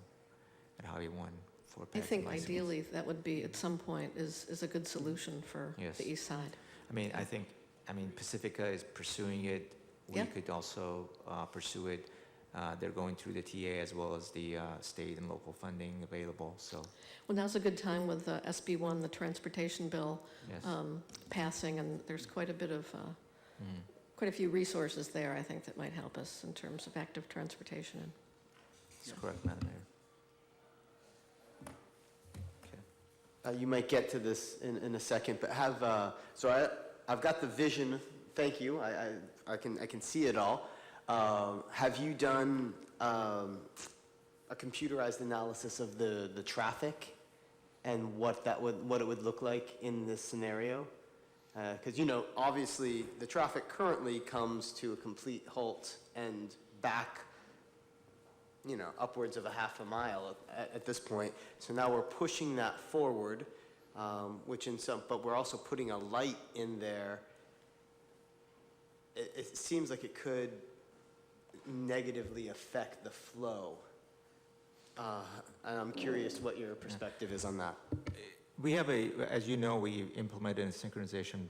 at Highway 1 for I pedestrian think bicycles. ideally that would be, at some point, is a good solution for Yes. the east side. I mean, I mean, Pacifica is pursuing it. We Yep. could also pursue it. They're going through the TA as well as the state and local funding available, so, Well, now's a good time with SB1, the transportation bill, yes. passing, and there's quite a bit of, Mm. quite a few resources there, I think, that might help us in terms of active transportation. That's correct, Madam Mayor. Okay. You might get to this in a second, but I've got the vision. Thank you. I can see it all. Have you done a computerized analysis of the traffic and what it would look like in this scenario? Because obviously the traffic currently comes to a complete halt and back, upwards of a half a mile at this point. So now we're pushing that forward, but we're also putting a light in there. It seems like it could negatively affect the flow. And I'm curious what your perspective is on that. We have as you know, we implemented a synchronization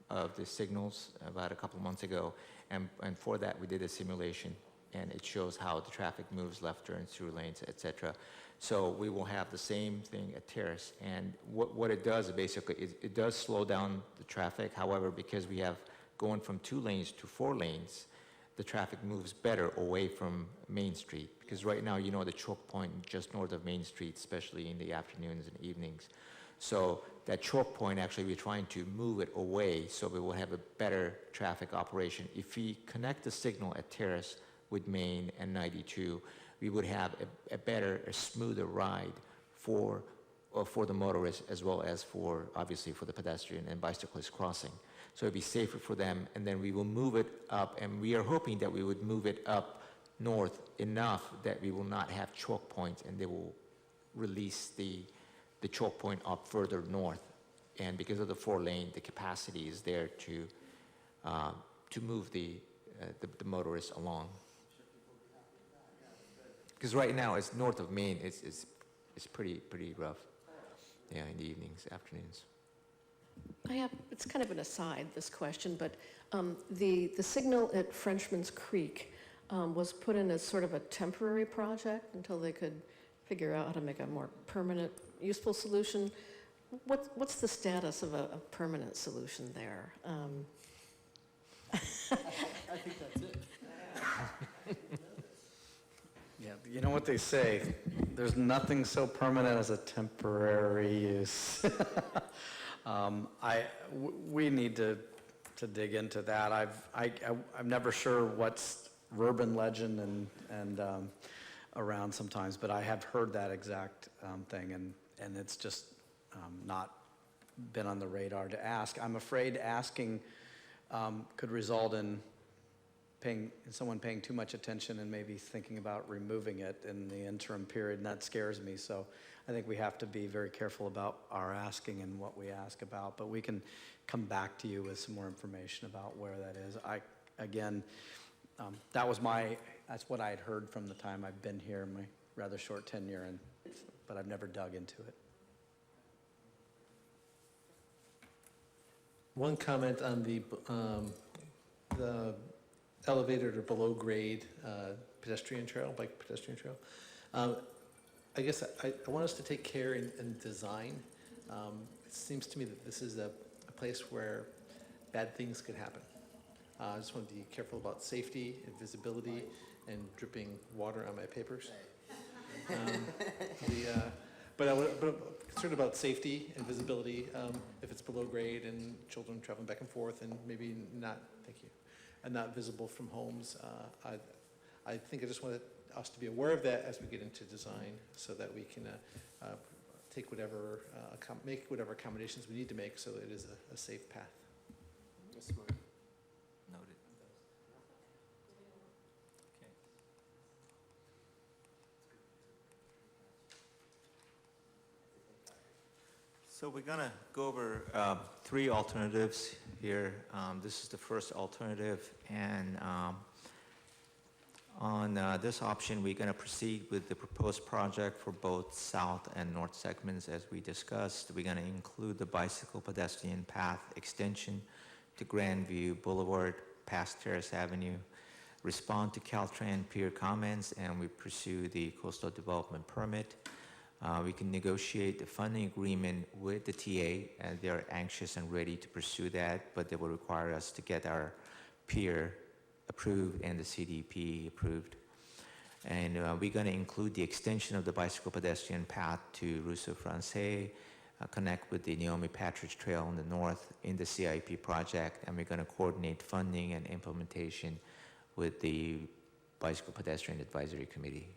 of the signals about a couple months ago, and for that we did a simulation, and it shows how the traffic moves, left turns, through lanes, etc. So we will have the same thing at Terrace, and what it does basically is it does slow down the traffic. However, because we have going from 2 lanes to 4 lanes, the traffic moves better away from Main Street, because right now, the choke point just north of Main Street, especially in the afternoons and evenings. So that choke point, actually, we're trying to move it away so we will have a better traffic operation. If we connect the signal at Terrace with Main and 92, we would have a better, a smoother ride for the motorists as well as obviously for the pedestrian and bicyclist crossing. So it'd be safer for them, and then we will move it up, and we are hoping that we would move it up north enough that we will not have choke points, and they will release the choke point up further north. And because of the 4-lane, the capacity is there to move the motorists along. Because right now, it's north of Main, it's pretty rough, yeah, in the evenings, afternoons. It's kind of an aside, this question, but the signal at Frenchman's Creek was put in as sort of a temporary project until they could figure out how to make a more permanent, useful solution. What's the status of a permanent solution there? I think that's it. Yeah, you know what they say, there's nothing so permanent as a temporary use. We need to dig into that. I'm never sure what's urban legend and around sometimes, but I have heard that exact thing, and it's just not been on the radar to ask. I'm afraid asking could result in someone paying too much attention and maybe thinking about removing it in the interim period, and that scares me. So I think we have to be very careful about our asking and what we ask about, but we can come back to you with some more information about where that is. That's what I had heard from the time I've been here in my rather short tenure, but I've never dug into it. One comment on the elevated or below grade pedestrian trail, bike pedestrian trail. I guess I want us to take care in design. It seems to me that this is a place where bad things could happen. I just want to be careful about safety and visibility and dripping water on my papers. But I'm concerned about safety and visibility if it's below grade and children traveling back and forth and maybe not, thank you, and not visible from homes. I think I just want us to be aware of that as we get into design so that we can take make whatever accommodations we need to make so that it is a safe path. That's smart. Noted. So we're going to go over three alternatives here. This is the first alternative, and on this option, we're going to proceed with the proposed project for both south and north segments as we discussed. We're going to include the bicycle pedestrian path extension to Grandview Boulevard past Terrace Avenue, respond to Caltrans peer comments, and we pursue the coastal development permit. We can negotiate the funding agreement with the TA, and they're anxious and ready to pursue that, but they will require us to get our peer approved and the CDP approved. And we're going to include the extension of the bicycle pedestrian path to Ruisseau Francais, connect with the Naomi Patridge Trail in the north in the CIP project, and we're going to coordinate funding and implementation with the Bicycle Pedestrian Advisory Committee.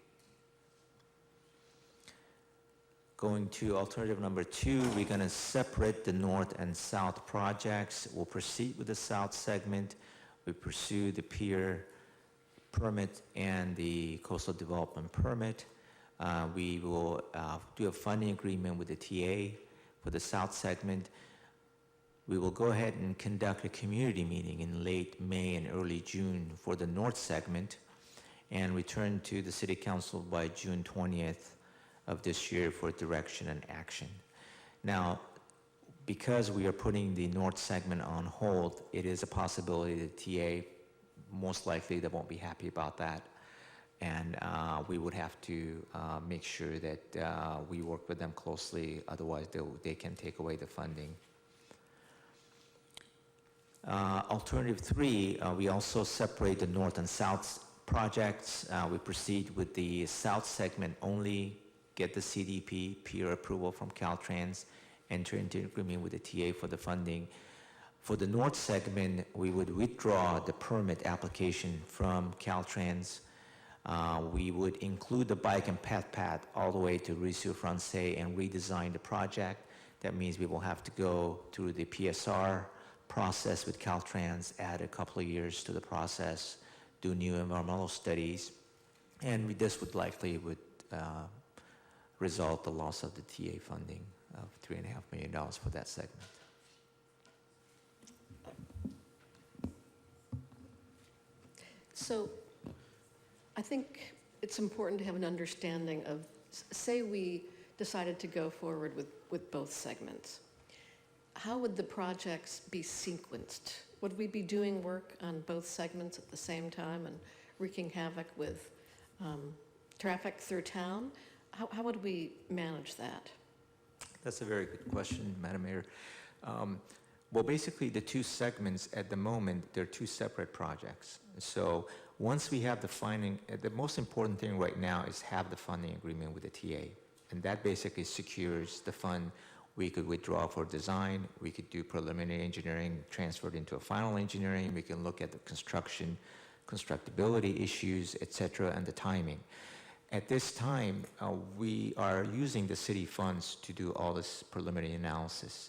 Going to alternative number 2, we're going to separate the north and south projects. We'll proceed with the south segment. We pursue the pier permit and the coastal development permit. We will do a funding agreement with the TA for the south segment. We will go ahead and conduct a community meeting in late May and early June for the north segment and return to the City Council by June 20th of this year for direction and action. Now, because we are putting the north segment on hold, it is a possibility that TA, most likely they won't be happy about that. And we would have to make sure that we work with them closely, otherwise they can take away the funding. Alternative 3, we also separate the north and south projects. We proceed with the south segment only, get the CDP peer approval from Caltrans, enter into agreement with the TA for the funding. For the north segment, we would withdraw the permit application from Caltrans. We would include the bike and path all the way to Ruisseau Francais and redesign the project. That means we will have to go through the PSR process with Caltrans, add a couple of years to the process, do new environmental studies, and this would likely result the loss of the TA funding of $3.5 million for that segment. So I think it's important to have an understanding of, say we decided to go forward with both segments. How would the projects be sequenced? Would we be doing work on both segments at the same time and wreaking havoc with traffic through town? How would we manage that? That's a very good question, Madam Mayor. Well, basically, the two segments at the moment, they're two separate projects. So once we have the funding, the most important thing right now is have the funding agreement with the TA. And that basically secures the fund. We could withdraw for design. We could do preliminary engineering, transfer it into a final engineering. We can look at the construction, constructability issues, et cetera, and the timing. At this time, we are using the city funds to do all this preliminary analysis.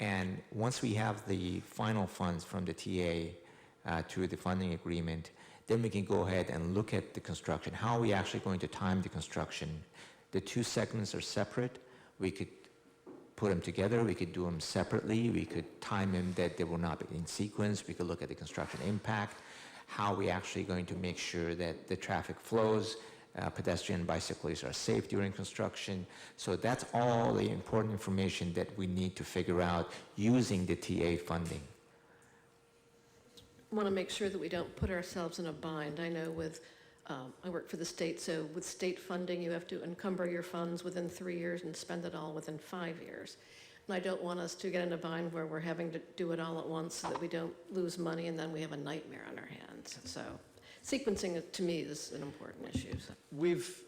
And once we have the final funds from the TA through the funding agreement, then we can go ahead and look at the construction. How are we actually going to time the construction? The two segments are separate. We could put them together. We could do them separately. We could time them that they will not be in sequence. We could look at the construction impact. How are we actually going to make sure that the traffic flows, pedestrian and bicyclists are safe during construction. So that's all the important information that we need to figure out using the TA funding. I want to make sure that we don't put ourselves in a bind. I know I work for the state, so with state funding, you have to encumber your funds within 3 years and spend it all within 5 years. And I don't want us to get in a bind where we're having to do it all at once so that we don't lose money and then we have a nightmare on our hands. So sequencing, to me, is an important issue. So. We've,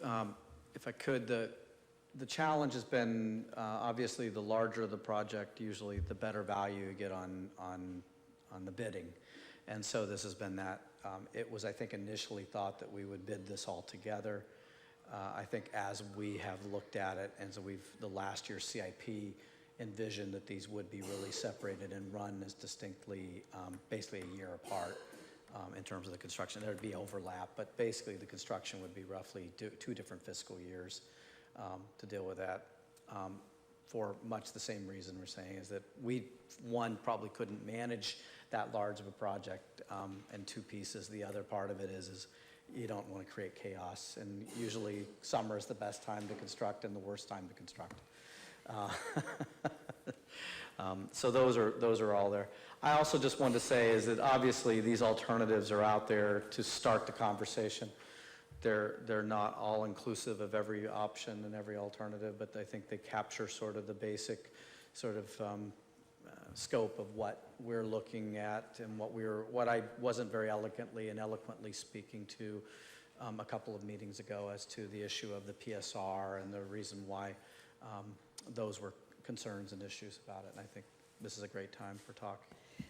if I could, the challenge has been obviously the larger the project, usually the better value you get on the bidding. And so this has been that. It was, I think, initially thought that we would bid this all together. I think as we have looked at it, and so the last year's CIP envisioned that these would be really separated and run as distinctly, basically a year apart in terms of the construction. There would be overlap, but basically the construction would be roughly two different fiscal years to deal with that. for much the same reason we're saying, is that we, one, probably couldn't manage that large of a project in two pieces. The other part of it is you don't want to create chaos, and usually summer is the best time to construct and the worst time to construct. So those are all there. I also just wanted to say is that obviously these alternatives are out there to start the conversation. They're not all inclusive of every option and every alternative, but I think they capture sort of the basic sort of scope of what we're looking at and what I wasn't very elegantly and eloquently speaking to a couple of meetings ago as to the issue of the PSR and the reason why those were concerns and issues about it. And I think this is a great time for talk.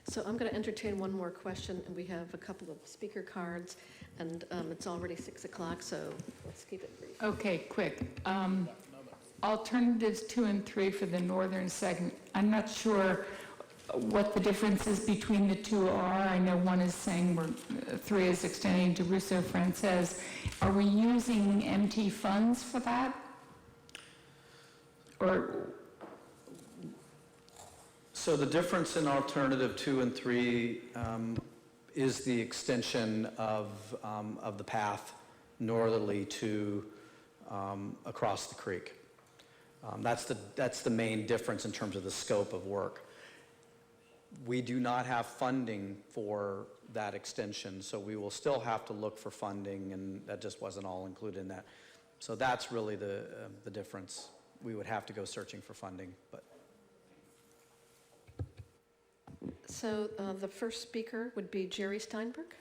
So I'm going to entertain one more question, and we have a couple of speaker cards, and it's already 6 o'clock, so let's keep it brief. Okay, quick. Alternatives 2 and 3 for the northern segment. I'm not sure what the differences between the two are. I know one is saying 3 is extending to Russo Frances. Are we using MT funds for that? Or So the difference in alternative 2 and 3 is the extension of the path northerly to across the creek. That's the main difference in terms of the scope of work. We do not have funding for that extension, so we will still have to look for funding, and that just wasn't all included in that. So that's really the difference. We would have to go searching for funding, but. So the first speaker would be Jerry Steinberg.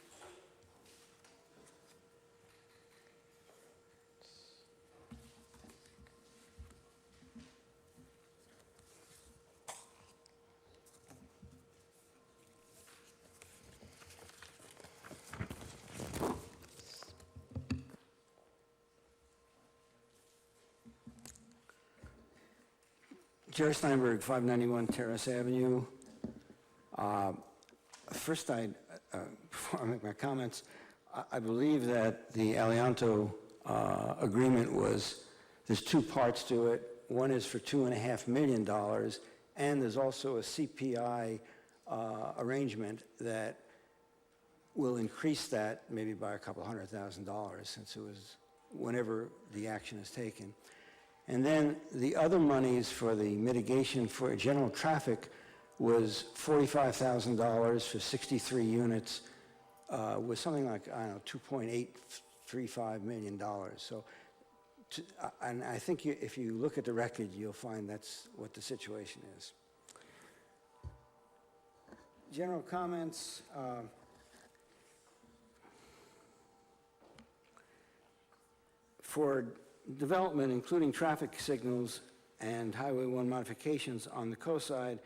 Jerry Steinberg, 591 Terrace Avenue. First, before I make my comments, I believe that the Alianto agreement there's two parts to it. One is for $2.5 million, and there's also a CPI arrangement that will increase that maybe by a couple $100,000 since it was whenever the action is taken. And then the other monies for the mitigation for general traffic was $45,000 for 63 units, with something like, I don't know, $2.835 million. So, and I think if you look at the record, you'll find that's what the situation is. General comments. For development, including traffic signals and Highway 1 modifications on the coast side,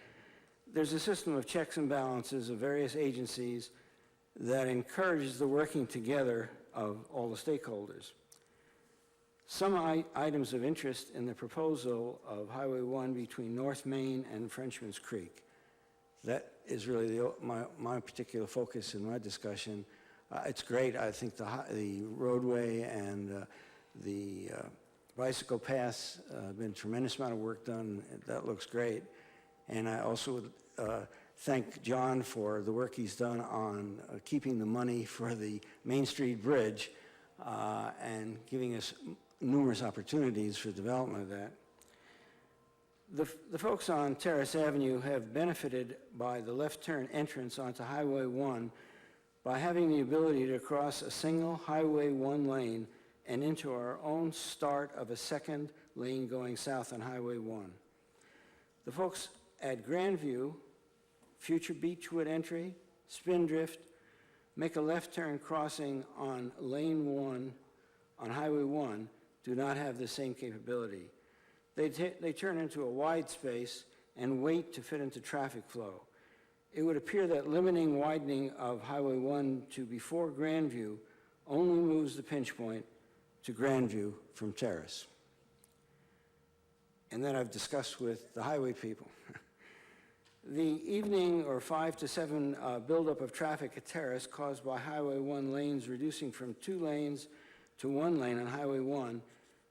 there's a system of checks and balances of various agencies that encourages the working together of all the stakeholders. Some items of interest in the proposal of Highway 1 between North Main and Frenchman's Creek. That is really my particular focus in my discussion. It's great. I think the roadway and the bicycle paths have been a tremendous amount of work done. That looks great. And I also would thank John for the work he's done on keeping the money for the Main Street Bridge and giving us numerous opportunities for development of that. The folks on Terrace Avenue have benefited by the left turn entrance onto Highway 1 by having the ability to cross a single Highway 1 lane and into our own start of a second lane going south on Highway 1. The folks at Grandview, future Beechwood entry, Spindrift, make a left turn crossing on lane 1 on Highway 1 do not have the same capability. They turn into a wide space and wait to fit into traffic flow. It would appear that limiting widening of Highway 1 to before Grandview only moves the pinch point to Grandview from Terrace. And then I've discussed with the highway people. The evening or 5 to 7 buildup of traffic at Terrace caused by Highway 1 lanes reducing from 2 lanes to 1 lane on Highway 1,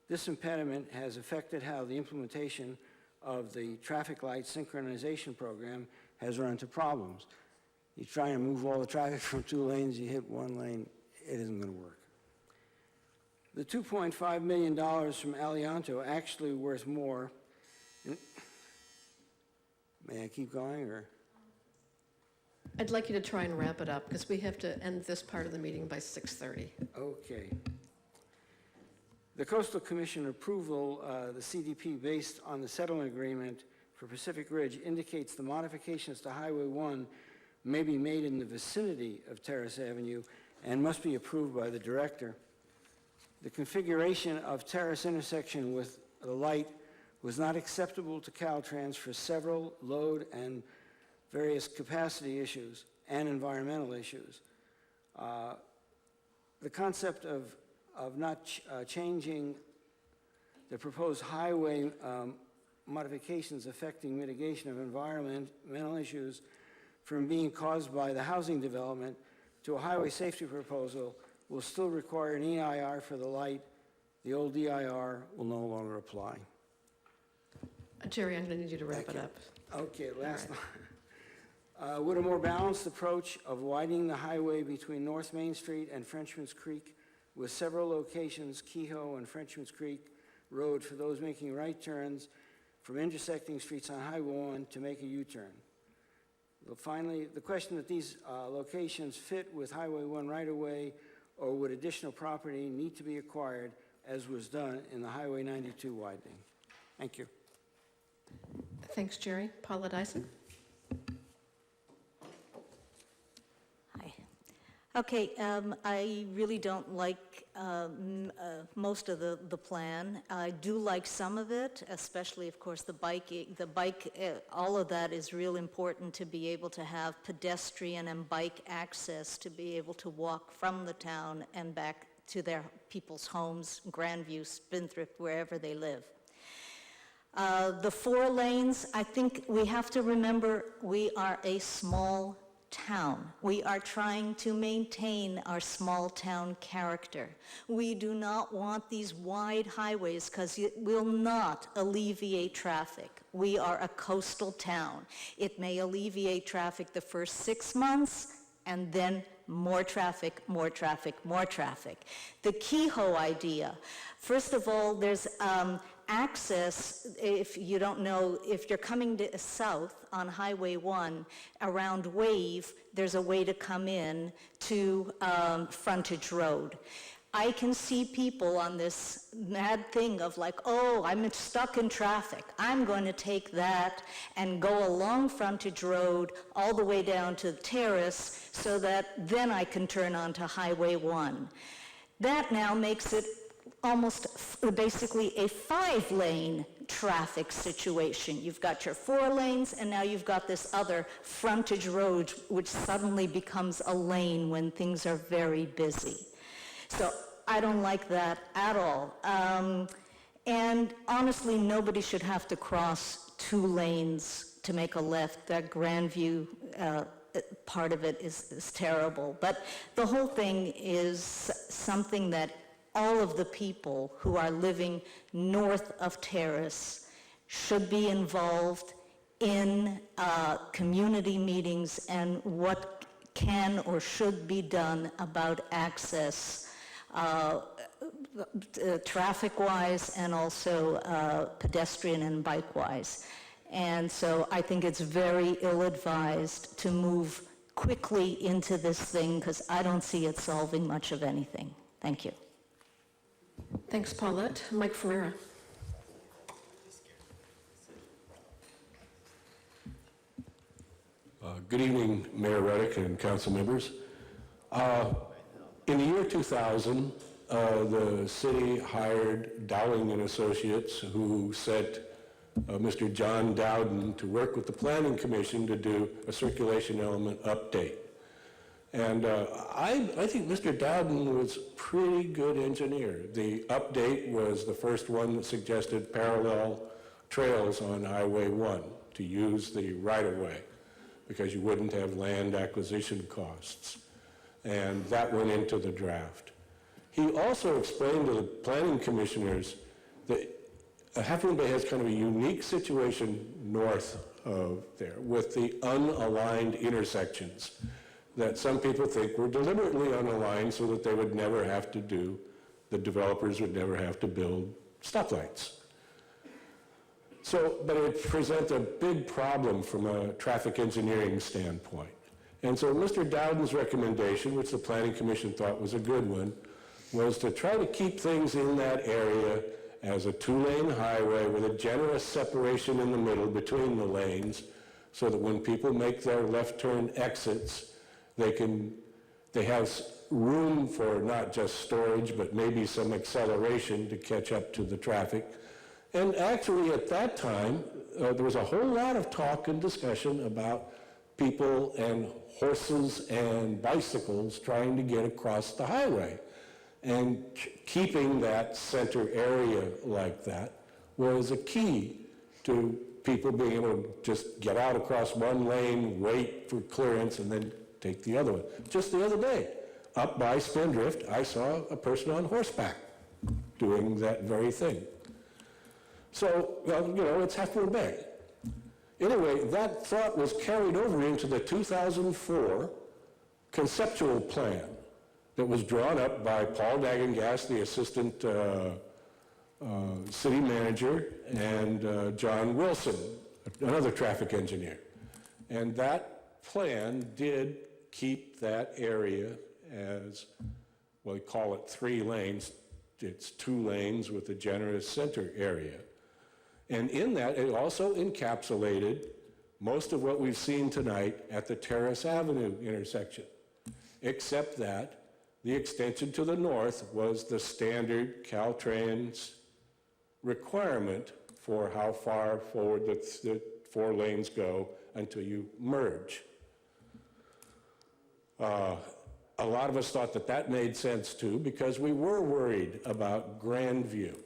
this impediment has affected how the implementation of the traffic light synchronization program has run into problems. You try and move all the traffic from 2 lanes, you hit 1 lane, it isn't going to work. The $2.5 million from Alianto actually worth more. May I keep going, or? I'd like you to try and wrap it up, because we have to end this part of the meeting by 6:30. Okay. The Coastal Commission approval, the CDP based on the settlement agreement for Pacific Ridge indicates the modifications to Highway 1 may be made in the vicinity of Terrace Avenue and must be approved by the director. The configuration of Terrace intersection with the light was not acceptable to Caltrans for several load and various capacity issues and environmental issues. The concept of not changing the proposed highway modifications affecting mitigation of environmental issues from being caused by the housing development to a highway safety proposal will still require an EIR for the light. The old EIR will no longer apply. Jerry, I'm going to need you to wrap it up. Okay, last one. Would a more balanced approach of widening the highway between North Main Street and Frenchman's Creek with several locations, Kehoe and Frenchman's Creek Road, for those making right turns from intersecting streets on Highway 1 to make a U-turn? Well, finally, the question that these locations fit with Highway 1 right-of-way, or would additional property need to be acquired, as was done in the Highway 92 widening? Thank you. Thanks, Jerry. Paula Dyson? Hi. Okay, I really don't like most of the plan. I do like some of it, especially, of course, the bike, all of that is real important to be able to have pedestrian and bike access, to be able to walk from the town and back to their people's homes, Grandview, Spindthrift, wherever they live. The 4 lanes, I think we have to remember we are a small town. We are trying to maintain our small town character. We do not want these wide highways because it will not alleviate traffic. We are a coastal town. It may alleviate traffic the first 6 months, and then more traffic, more traffic, more traffic. The Kehoe idea, first of all, there's access, if you don't know, if you're coming south on Highway 1 around Wave, there's a way to come in to Frontage Road. I can see people on this mad thing of like, oh, I'm stuck in traffic. I'm going to take that and go along Frontage Road all the way down to Terrace so that then I can turn onto Highway 1. That now makes it almost basically a 5-lane traffic situation. You've got your 4 lanes, and now you've got this other frontage road, which suddenly becomes a lane when things are very busy. So I don't like that at all. And honestly, nobody should have to cross 2 lanes to make a left. That Grandview part of it is terrible. But the whole thing is something that all of the people who are living north of Terrace should be involved in community meetings and what can or should be done about access, traffic-wise and also pedestrian and bike-wise. And so I think it's very ill-advised to move quickly into this thing because I don't see it solving much of anything. Thank you. Thanks, Paulette. Mike Ferreira. Good evening, Mayor Reddick and council members. In the year 2000, the city hired Dowling and Associates, who sent Mr. John Dowden to work with the Planning Commission to do a circulation element update. And I think Mr. Dowden was a pretty good engineer. The update was the first one that suggested parallel trails on Highway 1 to use the right-of-way because you wouldn't have land acquisition costs. And that went into the draft. He also explained to the planning commissioners that Half Moon Bay has kind of a unique situation north of there with the unaligned intersections that some people think were deliberately unaligned so that they would never have to do, the developers would never have to build stoplights. So, but it presents a big problem from a traffic engineering standpoint. And so Mr. Dowden's recommendation, which the Planning Commission thought was a good one, was to try to keep things in that area as a two-lane highway with a generous separation in the middle between the lanes so that when people make their left turn exits, they have room for not just storage, but maybe some acceleration to catch up to the traffic. And actually at that time, there was a whole lot of talk and discussion about people and horses and bicycles trying to get across the highway. And keeping that center area like that was a key to people being able to just get out across one lane, wait for clearance, and then take the other one. Just the other day, up by Spindrift, I saw a person on horseback doing that very thing. So, well, you know, it's Half Moon Bay. Anyway, that thought was carried over into the 2004 conceptual plan that was drawn up by Paul Dagengas, the assistant city manager, and John Wilson, another traffic engineer. And that plan did keep that area as, well, we call it 3 lanes. It's 2 lanes with a generous center area. And in that, it also encapsulated most of what we've seen tonight at the Terrace Avenue intersection, except that the extension to the north was the standard Caltrans requirement for how far forward the 4 lanes go until you merge. A lot of us thought that that made sense too, because we were worried about Grandview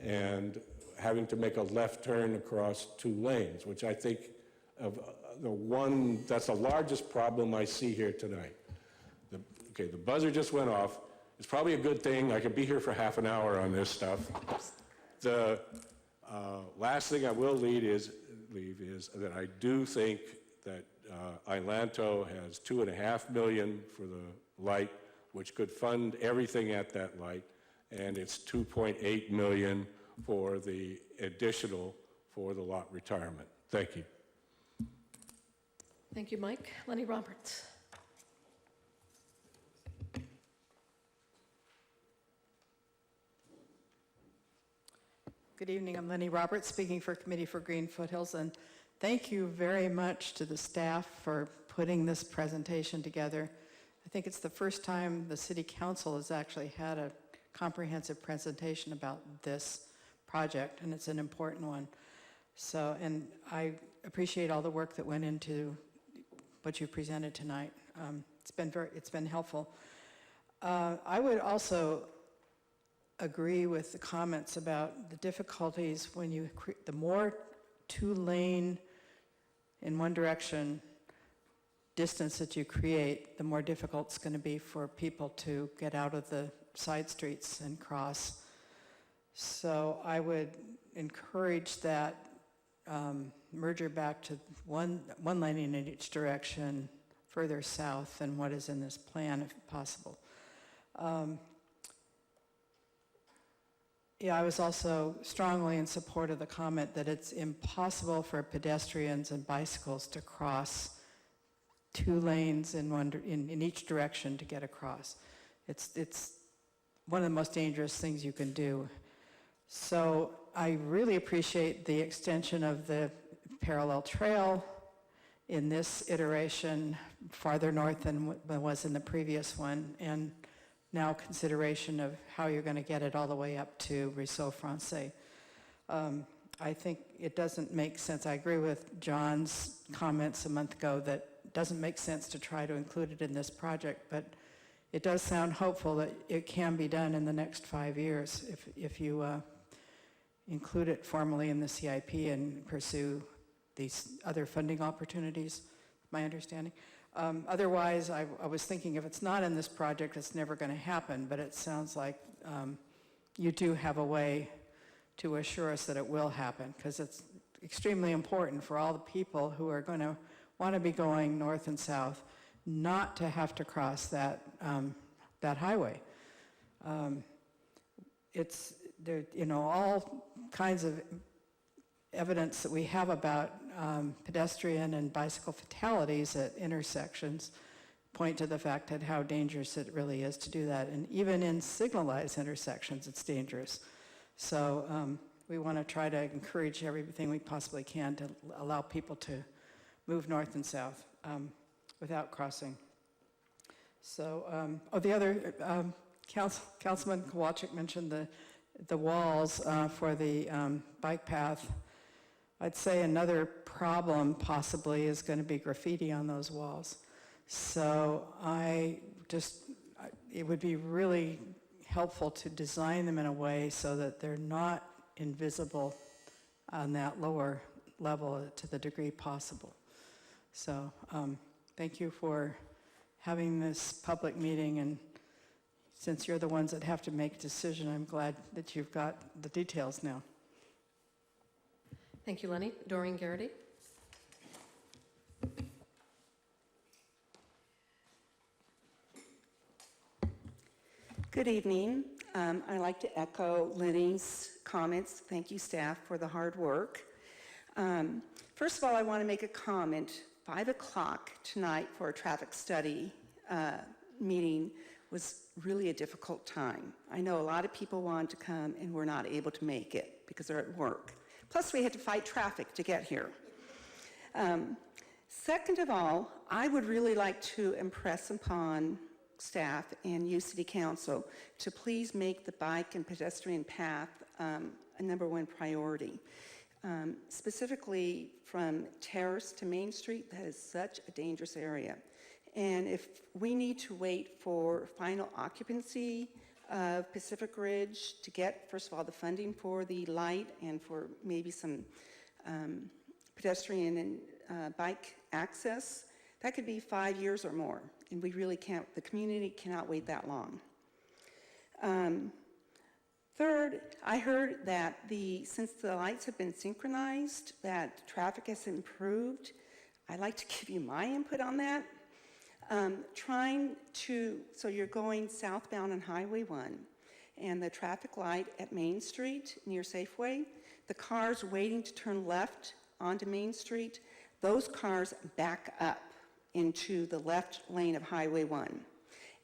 and having to make a left turn across 2 lanes, which I think that's the largest problem I see here tonight. Okay, the buzzer just went off. It's probably a good thing. I could be here for half an hour on this stuff. The last thing I will leave is that I do think that Ilanto has $2.5 million for the light, which could fund everything at that light, and it's $2.8 million for the additional for the lot retirement. Thank you. Thank you, Mike. Lenny Roberts. Good evening. I'm Lenny Roberts, speaking for Committee for Green Foothills, and thank you very much to the staff for putting this presentation together. I think it's the first time the City Council has actually had a comprehensive presentation about this project, and it's an important one. So, and I appreciate all the work that went into what you presented tonight. It's been helpful. I would also agree with the comments about the difficulties when you the more 2-lane in one direction distance that you create, the more difficult it's going to be for people to get out of the side streets and cross. So I would encourage that merger back to one lane in each direction further south than what is in this plan, if possible. Yeah, I was also strongly in support of the comment that it's impossible for pedestrians and bicycles to cross 2 lanes in each direction to get across. It's one of the most dangerous things you can do. So I really appreciate the extension of the parallel trail in this iteration farther north than was in the previous one, and now consideration of how you're going to get it all the way up to Ruisseau Francais. I think it doesn't make sense. I agree with John's comments a month ago that it doesn't make sense to try to include it in this project, but it does sound hopeful that it can be done in the next 5 years if you include it formally in the CIP and pursue these other funding opportunities, my understanding. Otherwise, I was thinking if it's not in this project, it's never going to happen, but it sounds like you do have a way to assure us that it will happen, because it's extremely important for all the people who are going to want to be going north and south not to have to cross that, that highway. It's, there, you know, all kinds of evidence that we have about pedestrian and bicycle fatalities at intersections point to the fact that how dangerous it really is to do that. And even in signalized intersections, it's dangerous. So we want to try to encourage everything we possibly can to allow people to move north and south without crossing. So, the other, Councilman Kowalczyk mentioned the walls for the bike path. I'd say another problem possibly is going to be graffiti on those walls. So it would be really helpful to design them in a way so that they're not invisible on that lower level to the degree possible. So thank you for having this public meeting, and since you're the ones that have to make a decision, I'm glad that you've got the details now. Thank you, Lenny. Doreen Garrity. Good evening. I'd like to echo Lenny's comments. Thank you, staff, for the hard work. First of all, I want to make a comment. 5 o'clock tonight for a traffic study meeting was really a difficult time. I know a lot of people wanted to come and were not able to make it because they're at work. Plus, we had to fight traffic to get here. Second of all, I would really like to impress upon staff and you, City Council, to please make the bike and pedestrian path a #1 priority. Specifically from Terrace to Main Street, that is such a dangerous area. And if we need to wait for final occupancy of Pacific Ridge to get, first of all, the funding for the light and for maybe some pedestrian and bike access, that could be 5 years or more. And we really can't, the community cannot wait that long. Third, I heard that since the lights have been synchronized, that traffic has improved. I'd like to give you my input on that. So you're going southbound on Highway 1, and the traffic light at Main Street near Safeway, the cars waiting to turn left onto Main Street, those cars back up into the left lane of Highway 1,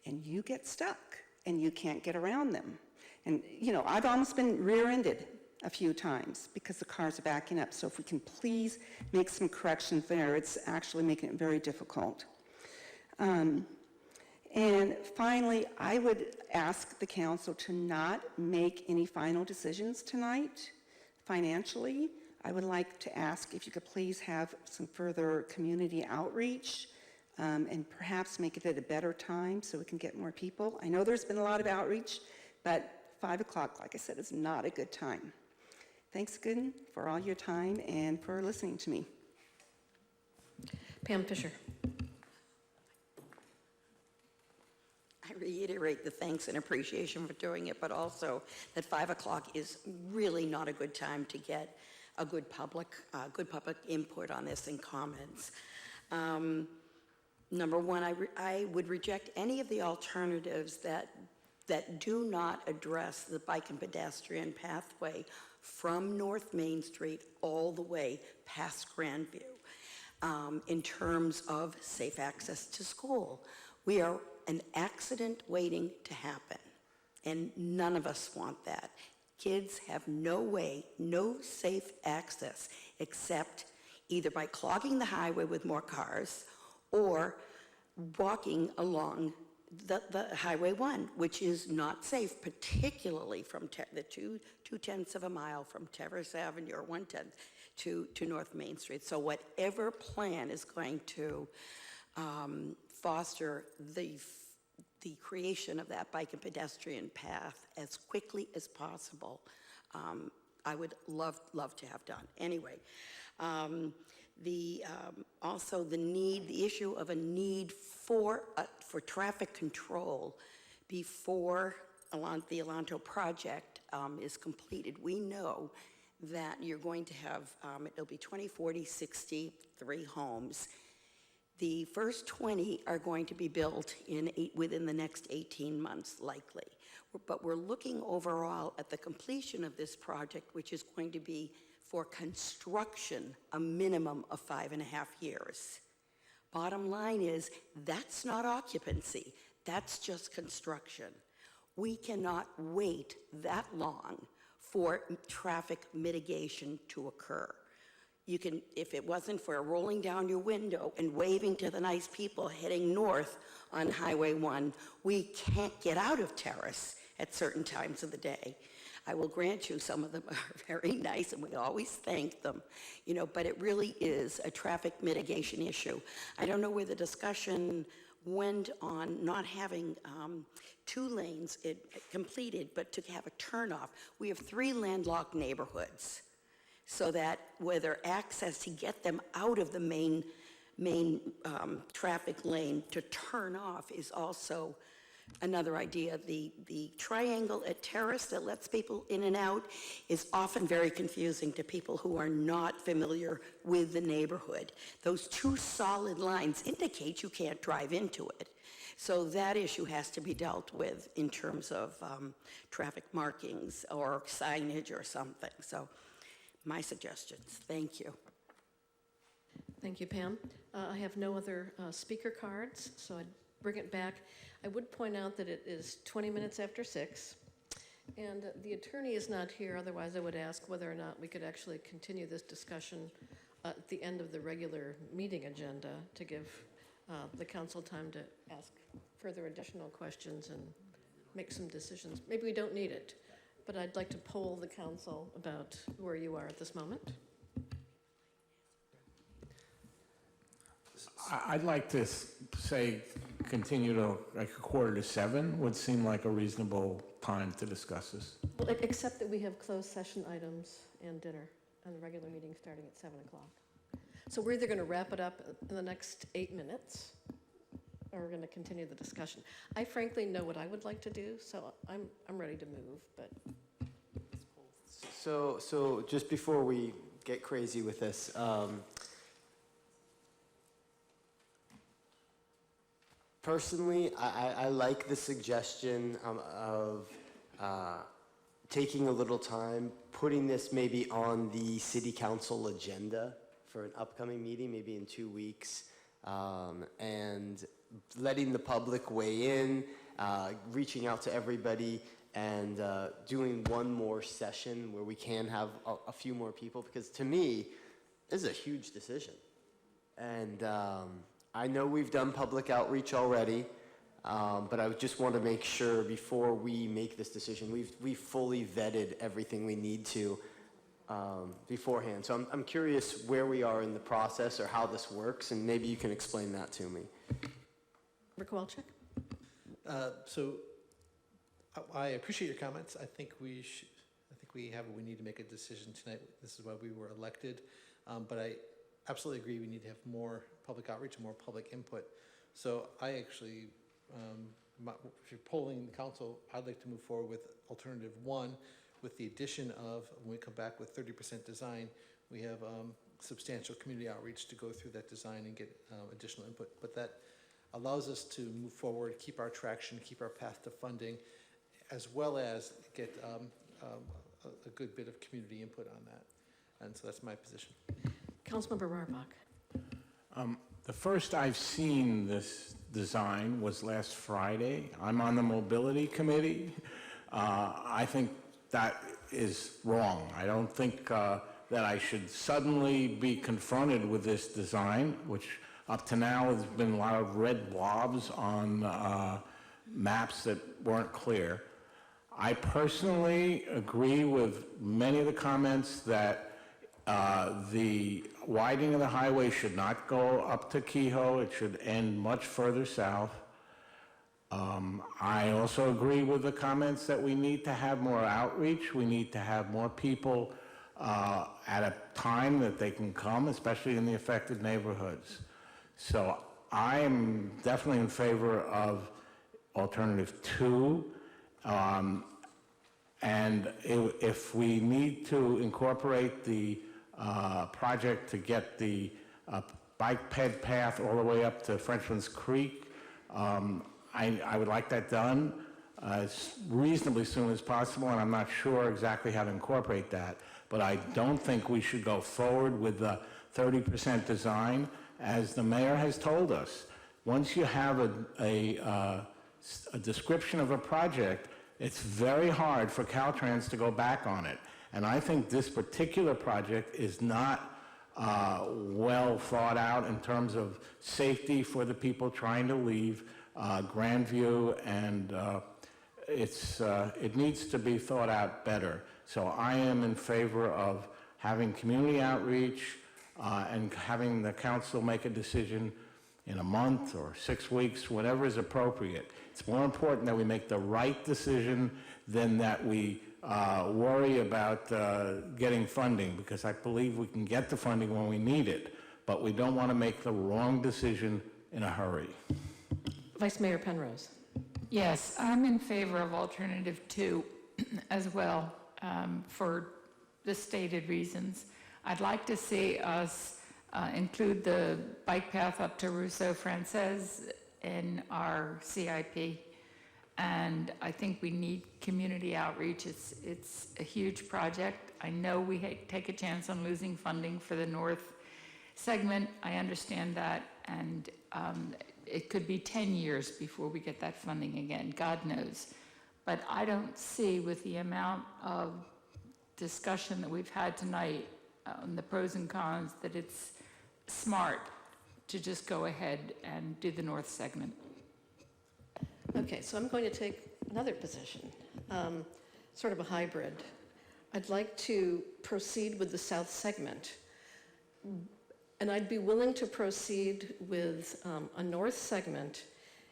and you get stuck, and you can't get around them. And, you know, I've almost been rear-ended a few times because the cars are backing up. So if we can please make some corrections there, it's actually making it very difficult. And finally, I would ask the council to not make any final decisions tonight financially. I would like to ask if you could please have some further community outreach and perhaps make it at a better time so we can get more people. I know there's been a lot of outreach, but 5 o'clock, like I said, is not a good time. Thanks again for all your time and for listening to me. Pam Fisher. I reiterate the thanks and appreciation for doing it, but also that 5 o'clock is really not a good time to get a good public input on this and comments. Number one, I would reject any of the alternatives that do not address the bike and pedestrian pathway from North Main Street all the way past Grandview in terms of safe access to school. We are an accident waiting to happen, and none of us want that. Kids have no safe access except either by clogging the highway with more cars or walking along the Highway 1, which is not safe, particularly from the 2/10 of a mile from Terrace Avenue, or 1/10 to North Main Street. So whatever plan is going to foster the creation of that bike and pedestrian path as quickly as possible, I would love to have done. Anyway, also the issue of a need for traffic control before the Alonto project is completed, we know that you're going to have, it'll be 20, 40, 63 homes. The first 20 are going to be built within the next 18 months, likely. But we're looking overall at the completion of this project, which is going to be for construction a minimum of 5.5 years. Bottom line is, that's not occupancy, that's just construction. We cannot wait that long for traffic mitigation to occur. You can, if it wasn't for rolling down your window and waving to the nice people heading north on Highway 1, we can't get out of Terrace at certain times of the day. I will grant you some of them are very nice and we always thank them, you know, but it really is a traffic mitigation issue. I don't know where the discussion went on not having 2 lanes completed, but to have a turnoff. We have 3 landlocked neighborhoods, so that whether access to get them out of the main traffic lane to turn off is also another idea. The triangle at Terrace that lets people in and out is often very confusing to people who are not familiar with the neighborhood. Those 2 solid lines indicate you can't drive into it. So that issue has to be dealt with in terms of traffic markings or signage or something. So my suggestions. Thank you. Thank you, Pam. I have no other speaker cards, so I'd bring it back. I would point out that it is 20 minutes after 6, and the attorney is not here. Otherwise, I would ask whether or not we could actually continue this discussion at the end of the regular meeting agenda to give the council time to ask further additional questions and make some decisions. Maybe we don't need it, but I'd like to poll the council about where you are at this moment. I'd like to say continue to like 6:45 would seem like a reasonable time to discuss this. Well, except that we have closed session items and dinner and the regular meeting starting at 7 o'clock. So we're either going to wrap it up in the next 8 minutes or we're going to continue the discussion. I frankly know what I would like to do, so I'm ready to move, but. So just before we get crazy with this, personally, I like the suggestion of taking a little time, putting this maybe on the city council agenda for an upcoming meeting, maybe in 2 weeks, and letting the public weigh in, reaching out to everybody, and doing one more session where we can have a few more people, because to me, this is a huge decision. And I know we've done public outreach already, but I just want to make sure before we make this decision, we've fully vetted everything we need to beforehand. So I'm curious where we are in the process or how this works, and maybe you can explain that to me. Rick Walczyk? So I appreciate your comments. I think we need to make a decision tonight. This is why we were elected. But I absolutely agree we need to have more public outreach and more public input. So I actually, if you're polling the council, I'd like to move forward with alternative 1 with the addition of, when we come back with 30% design, we have substantial community outreach to go through that design and get additional input. But that allows us to move forward, keep our traction, keep our path to funding, as well as get a good bit of community input on that. And so that's my position. Councilmember Rarbach. The first I've seen this design was last Friday. I'm on the mobility committee. I think that is wrong. I don't think that I should suddenly be confronted with this design, which up to now has been a lot of red blobs on maps that weren't clear. I personally agree with many of the comments that the widening of the highway should not go up to Kehoe. It should end much further south. I also agree with the comments that we need to have more outreach. We need to have more people at a time that they can come, especially in the affected neighborhoods. So I am definitely in favor of alternative 2. And if we need to incorporate the project to get the bike ped path all the way up to Frenchman's Creek, I would like that done as reasonably soon as possible, and I'm not sure exactly how to incorporate that. But I don't think we should go forward with the 30% design, as the mayor has told us. Once you have a description of a project, it's very hard for Caltrans to go back on it. And I think this particular project is not well thought out in terms of safety for the people trying to leave Grandview, and it needs to be thought out better. So I am in favor of having community outreach and having the council make a decision in a month or 6 weeks, whatever is appropriate. It's more important that we make the right decision than that we worry about getting funding, because I believe we can get the funding when we need it, but we don't want to make the wrong decision in a hurry. Vice Mayor Penrose. Yes, I'm in favor of alternative 2 as well, for the stated reasons. I'd like to see us include the bike path up to Rousseau Francaise in our CIP. And I think we need community outreach. It's a huge project. I know we take a chance on losing funding for the north segment. I understand that. And it could be 10 years before we get that funding again, God knows. But I don't see, with the amount of discussion that we've had tonight on the pros and cons, that it's smart to just go ahead and do the north segment. Okay, so I'm going to take another position, sort of a hybrid. I'd like to proceed with the south segment, and I'd be willing to proceed with a north segment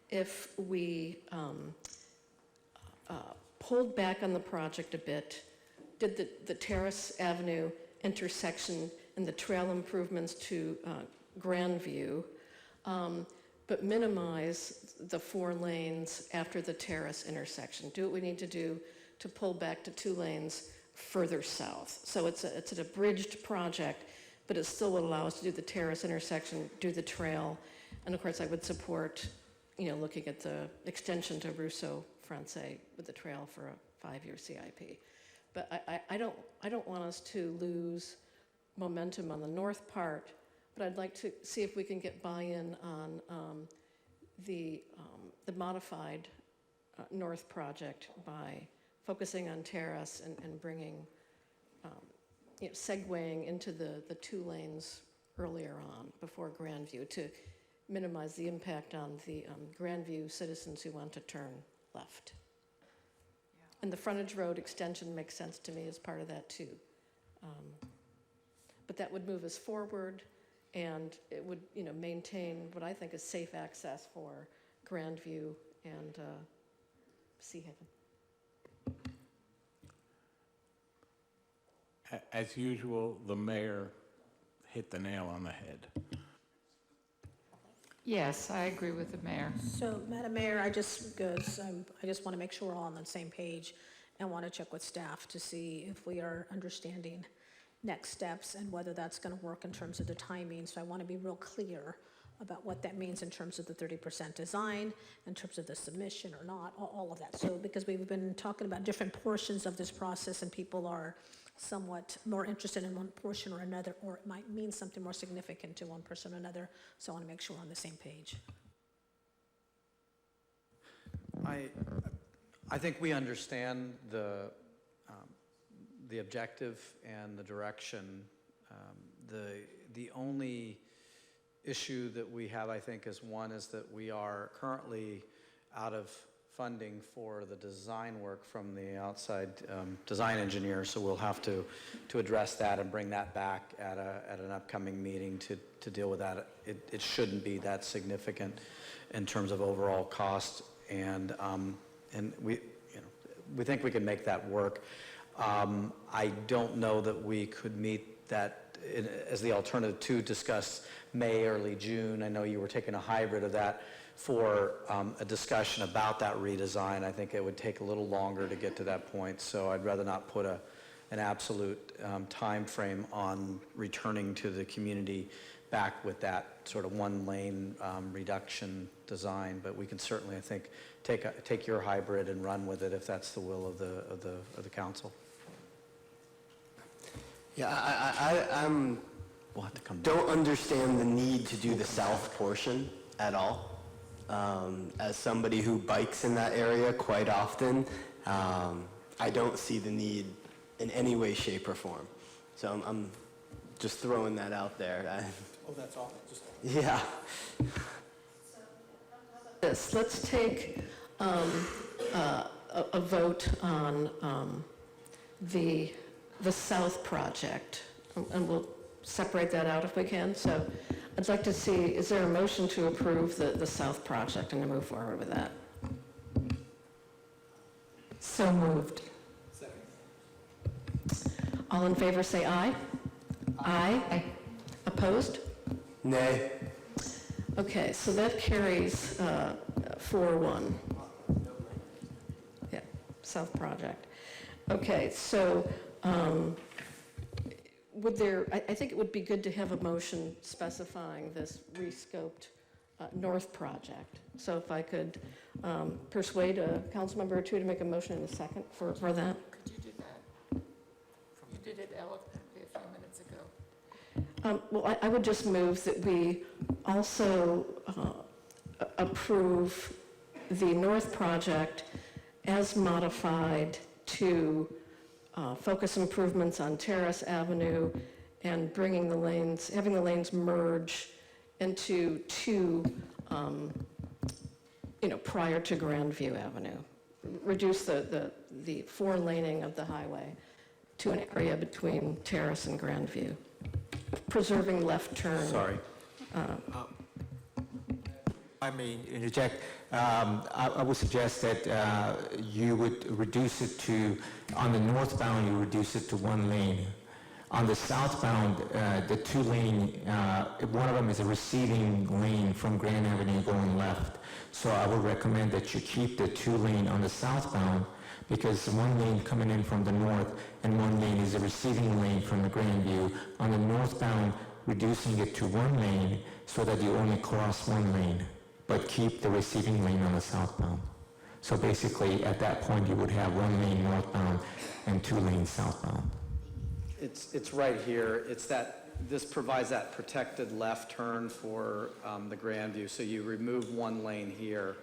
if we pulled back on the project a bit, did the Terrace Avenue intersection and the trail improvements to Grandview, but minimize the 4 lanes after the Terrace intersection. Do what we need to do to pull back to 2 lanes further south. So it's an abridged project, but it still would allow us to do the Terrace intersection, do the trail, and of course I would support, looking at the extension to Rousseau Francaise with the trail for a 5-year CIP. But I don't want us to lose momentum on the north part, but I'd like to see if we can get buy-in on the modified north project by focusing on Terrace and bringing, segueing into the 2 lanes earlier on before Grandview to minimize the impact on the Grandview citizens who want to turn left. And the frontage road extension makes sense to me as part of that too. But that would move us forward, and it would, maintain what I think is safe access for Grandview and Sea Haven. As usual, the mayor hit the nail on the head. Yes, I agree with the mayor. So, Madam Mayor, I just want to make sure we're all on the same page and want to check with staff to see if we are understanding next steps and whether that's going to work in terms of the timing. So I want to be real clear about what that means in terms of the 30% design, in terms of the submission or not, all of that. So because we've been talking about different portions of this process and people are somewhat more interested in one portion or another, or it might mean something more significant to one person or another. So I want to make sure we're on the same page. I think we understand the objective and the direction. The only issue that we have, I think, is that we are currently out of funding for the design work from the outside design engineer, so we'll have to address that and bring that back at an upcoming meeting to deal with that. It shouldn't be that significant in terms of overall cost, and we think we can make that work. I don't know that we could meet that as the alternative to discuss May, early June. I know you were taking a hybrid of that. for a discussion about that redesign. I think it would take a little longer to get to that point, so I'd rather not put an absolute time frame on returning to the community back with that sort of one-lane reduction design, but we can certainly, I think, take your hybrid and run with it if that's the will of the council. Yeah, I'm We'll have to come back. don't understand the need to do the south portion at all. As somebody who bikes in that area quite often, I don't see the need in any way, shape, or form. So I'm just throwing that out there. Oh, that's all? Yeah. Let's take a vote on the south project, and we'll separate that out if we can. So I'd like to see, is there a motion to approve the south project and to move forward with that? So moved. All in favor, say aye. Aye. Opposed? Nay. Okay, so that carries 4-1. Yeah, south project. Okay, so I think it would be good to have a motion specifying this rescoped north project. So if I could persuade a council member or two to make a motion in a second for that. Could you do that? You did it eloquently a few minutes ago. Well, I would just move that we also approve the north project as modified to focus improvements on Terrace Avenue and bringing the lanes, having the lanes merge into two, prior to Grandview Avenue. Reduce the four-laning of the highway to an area between Terrace and Grandview, preserving left turn. Sorry. I may interject. I would suggest that you would reduce it to, on the northbound, you reduce it to one lane. On the southbound, the two lane, one of them is a receiving lane from Grand Avenue going left. So I would recommend that you keep the two lane on the southbound, because one lane coming in from the north and one lane is a receiving lane from the Grandview. On the northbound, reducing it to one lane so that you only cross one lane, but keep the receiving lane on the southbound. So basically, at that point, you would have one lane northbound and two lanes southbound. It's right here. This provides that protected left turn for the Grandview. So you remove one lane here,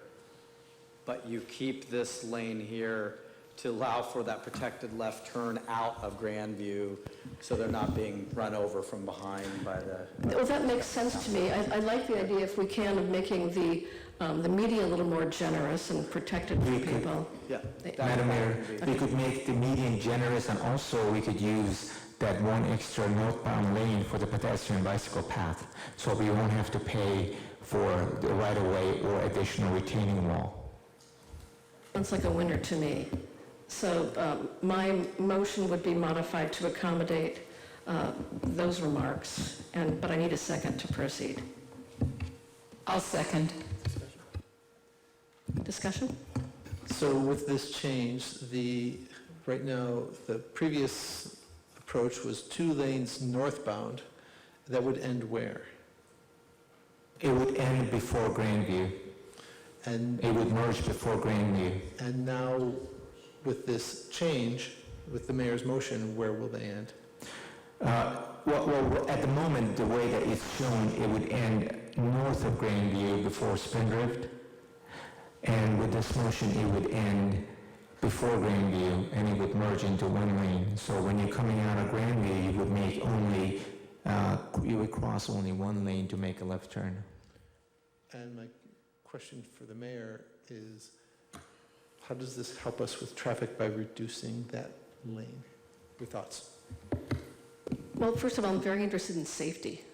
but you keep this lane here to allow for that protected left turn out of Grandview, so they're not being run over from behind by the... Well, that makes sense to me. I like the idea, if we can, of making the median a little more generous and protected for people. Yeah. Madam Mayor, we could make the median generous, and also we could use that one extra northbound lane for the pedestrian bicycle path, so we won't have to pay for the right-of-way or additional retaining wall. Sounds like a winner to me. So my motion would be modified to accommodate those remarks, but I need a second to proceed. I'll second. Discussion? So with this change, right now, the previous approach was 2 lanes northbound. That would end where? It would end before Grandview. And it would merge before Grandview. And now, with this change, with the mayor's motion, where will they end? Well, at the moment, the way that it's shown, it would end north of Grandview before Spindrift. And with this motion, it would end before Grandview, and it would merge into one lane. So when you're coming out of Grandview, you would make only, you would cross only one lane to make a left turn. And my question for the mayor is, how does this help us with traffic by reducing that lane? Your thoughts? Well, first of all, I'm very interested in safety.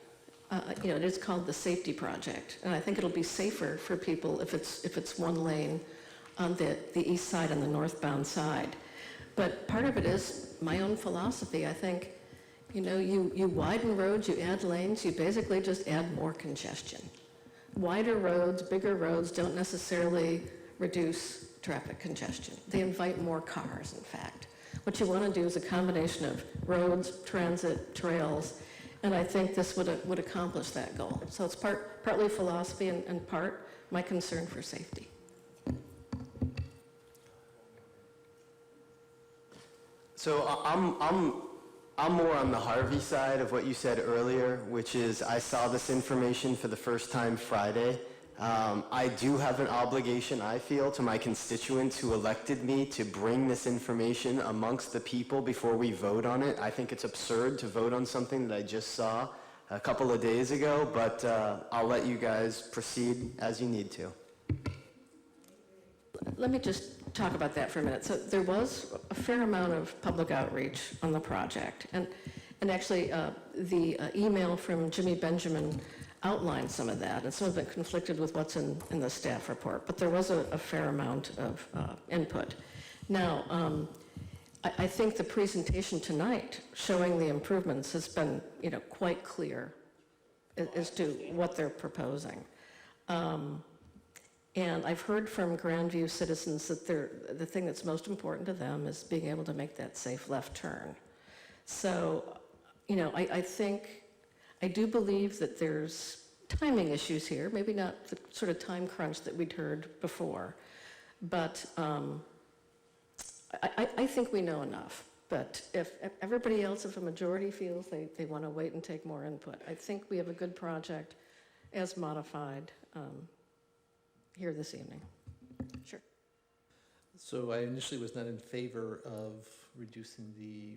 It is called the safety project, and I think it'll be safer for people if it's one lane on the east side and the northbound side. But part of it is my own philosophy. I think, you widen roads, you add lanes, you basically just add more congestion. wider roads, bigger roads don't necessarily reduce traffic congestion. They invite more cars, in fact. What you want to do is a combination of roads, transit, trails, and I think this would accomplish that goal. So it's partly philosophy and part my concern for safety. So I'm more on the Harvey side of what you said earlier, which is I saw this information for the first time Friday. I do have an obligation, I feel, to my constituents who elected me to bring this information amongst the people before we vote on it. I think it's absurd to vote on something that I just saw a couple of days ago, but I'll let you guys proceed as you need to. Let me just talk about that for a minute. So there was a fair amount of public outreach on the project, and actually the email from Jimmy Benjamin outlined some of that, and some of it conflicted with what's in the staff report, but there was a fair amount of input. Now, I think the presentation tonight showing the improvements has been, quite clear as to what they're proposing. And I've heard from Grandview citizens that the thing that's most important to them is being able to make that safe left turn. So, I do believe that there's timing issues here, maybe not the sort of time crunch that we'd heard before, but I think we know enough. But if everybody else, if a majority feels they want to wait and take more input, I think we have a good project as modified here this evening. Sure. So I initially was not in favor of reducing the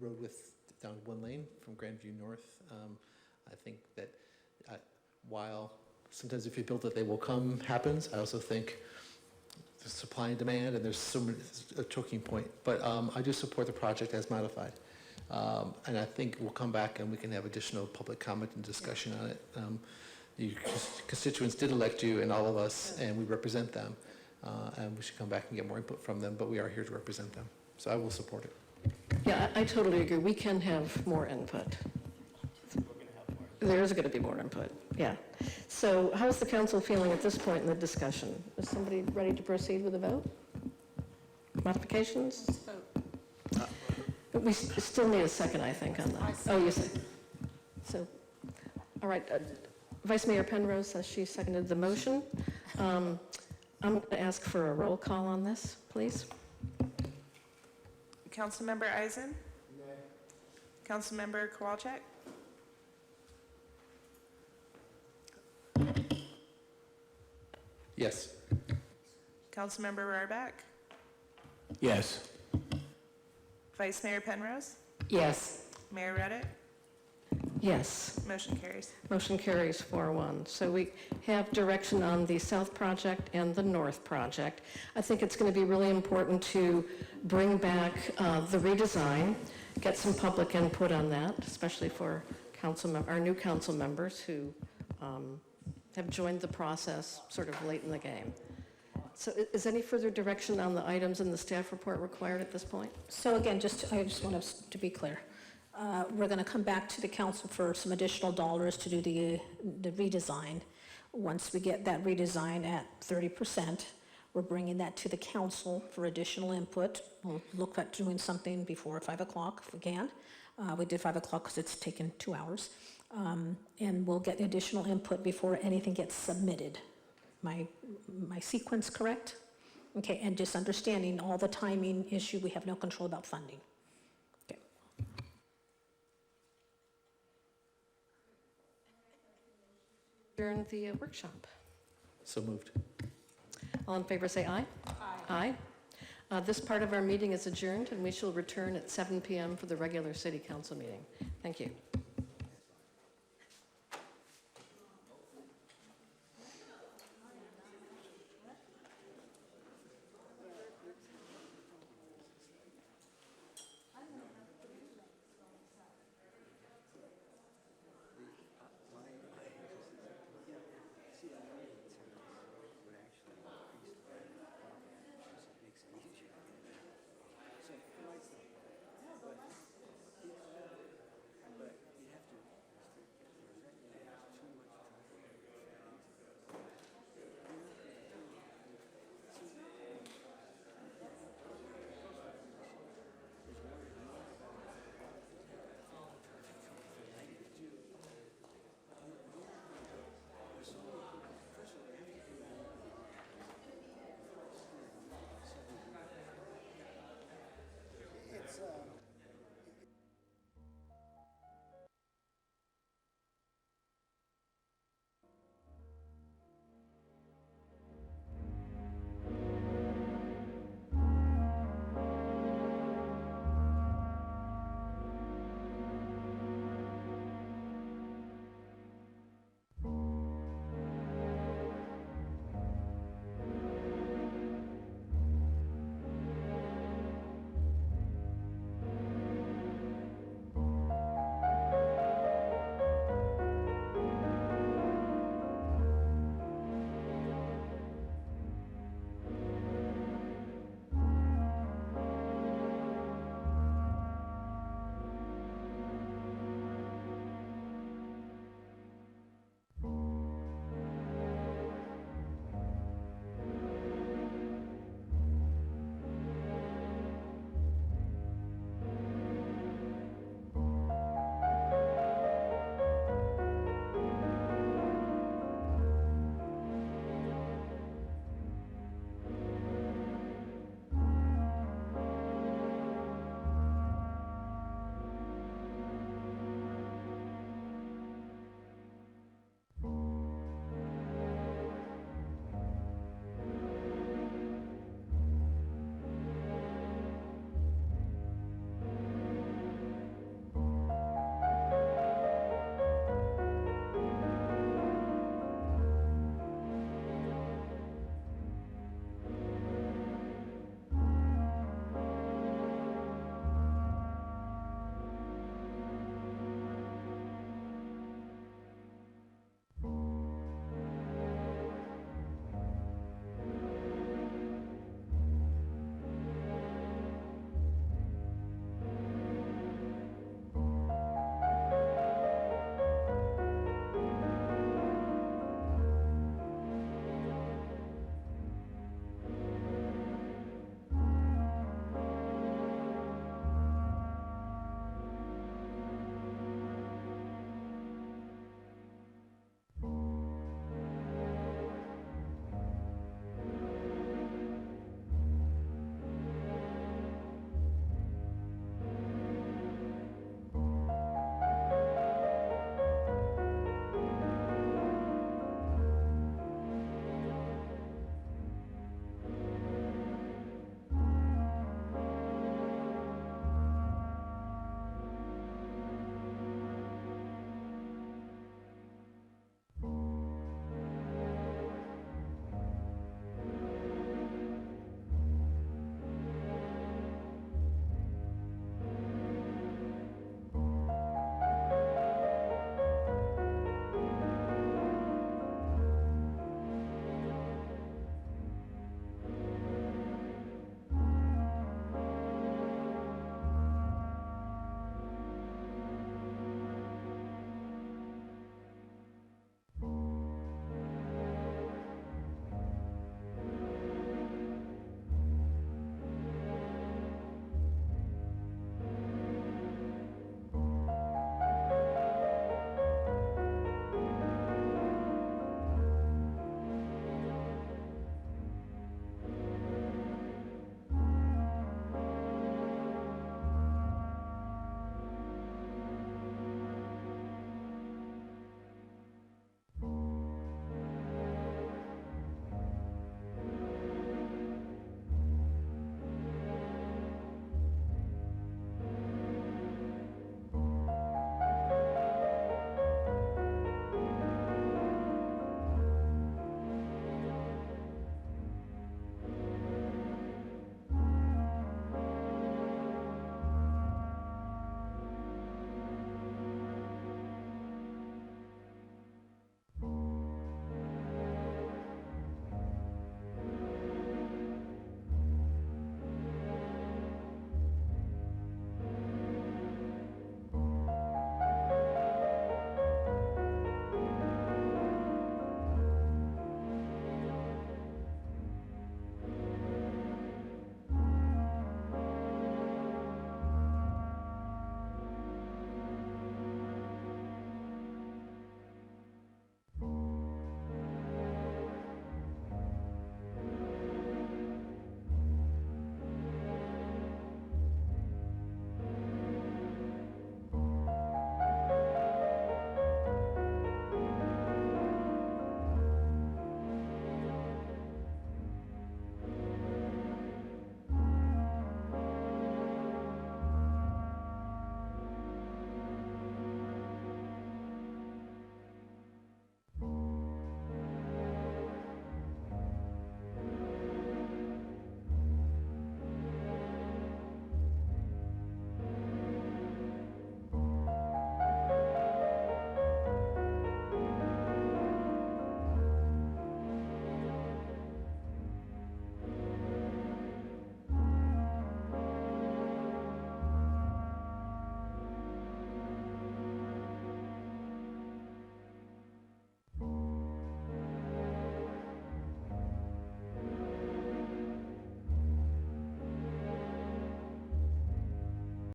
road width down one lane from Grandview North. I think that while sometimes if you build it, they will come happens, I also think the supply and demand, and there's a choking point. But I do support the project as modified. And I think we'll come back and we can have additional public comment and discussion on it. Your constituents did elect you and all of us, and we represent them. And we should come back and get more input from them, but we are here to represent them. So I will support it. Yeah, I totally agree. We can have more input. There is going to be more input, yeah. So how's the council feeling at this point in the discussion? Is somebody ready to proceed with a vote? Modifications? We still need a second, I think, on that. Oh, you say. So, all right. Vice Mayor Penrose says she seconded the motion. I'm going to ask for a roll call on this, please. Councilmember Eisen? No. Councilmember Kowalczyk? Yes. Councilmember Rohrbeck? Yes. Vice Mayor Penrose? Yes. Mayor Reddick? Yes. Motion carries. Motion carries 4-1. So we have direction on the South Project and the North Project. I think it's going to be really important to bring back the redesign, get some public input on that, especially for our new council members who have joined the process sort of late in the game. So is any further direction on the items in the staff report required at this point? So again, I just want us to be clear. We're going to come back to the council for some additional dollars to do the redesign. Once we get that redesign at 30%, we're bringing that to the council for additional input. We'll look at doing something before 5 o'clock if we can. We did 5 o'clock because it's taken 2 hours. And we'll get additional input before anything gets submitted. My sequence correct? Okay, and just understanding all the timing issue, we have no control about funding. Okay. During the workshop. So moved. All in favor say aye. Aye. Aye. This part of our meeting is adjourned, and we shall return at 7 p.m. for the regular city council meeting. Thank you.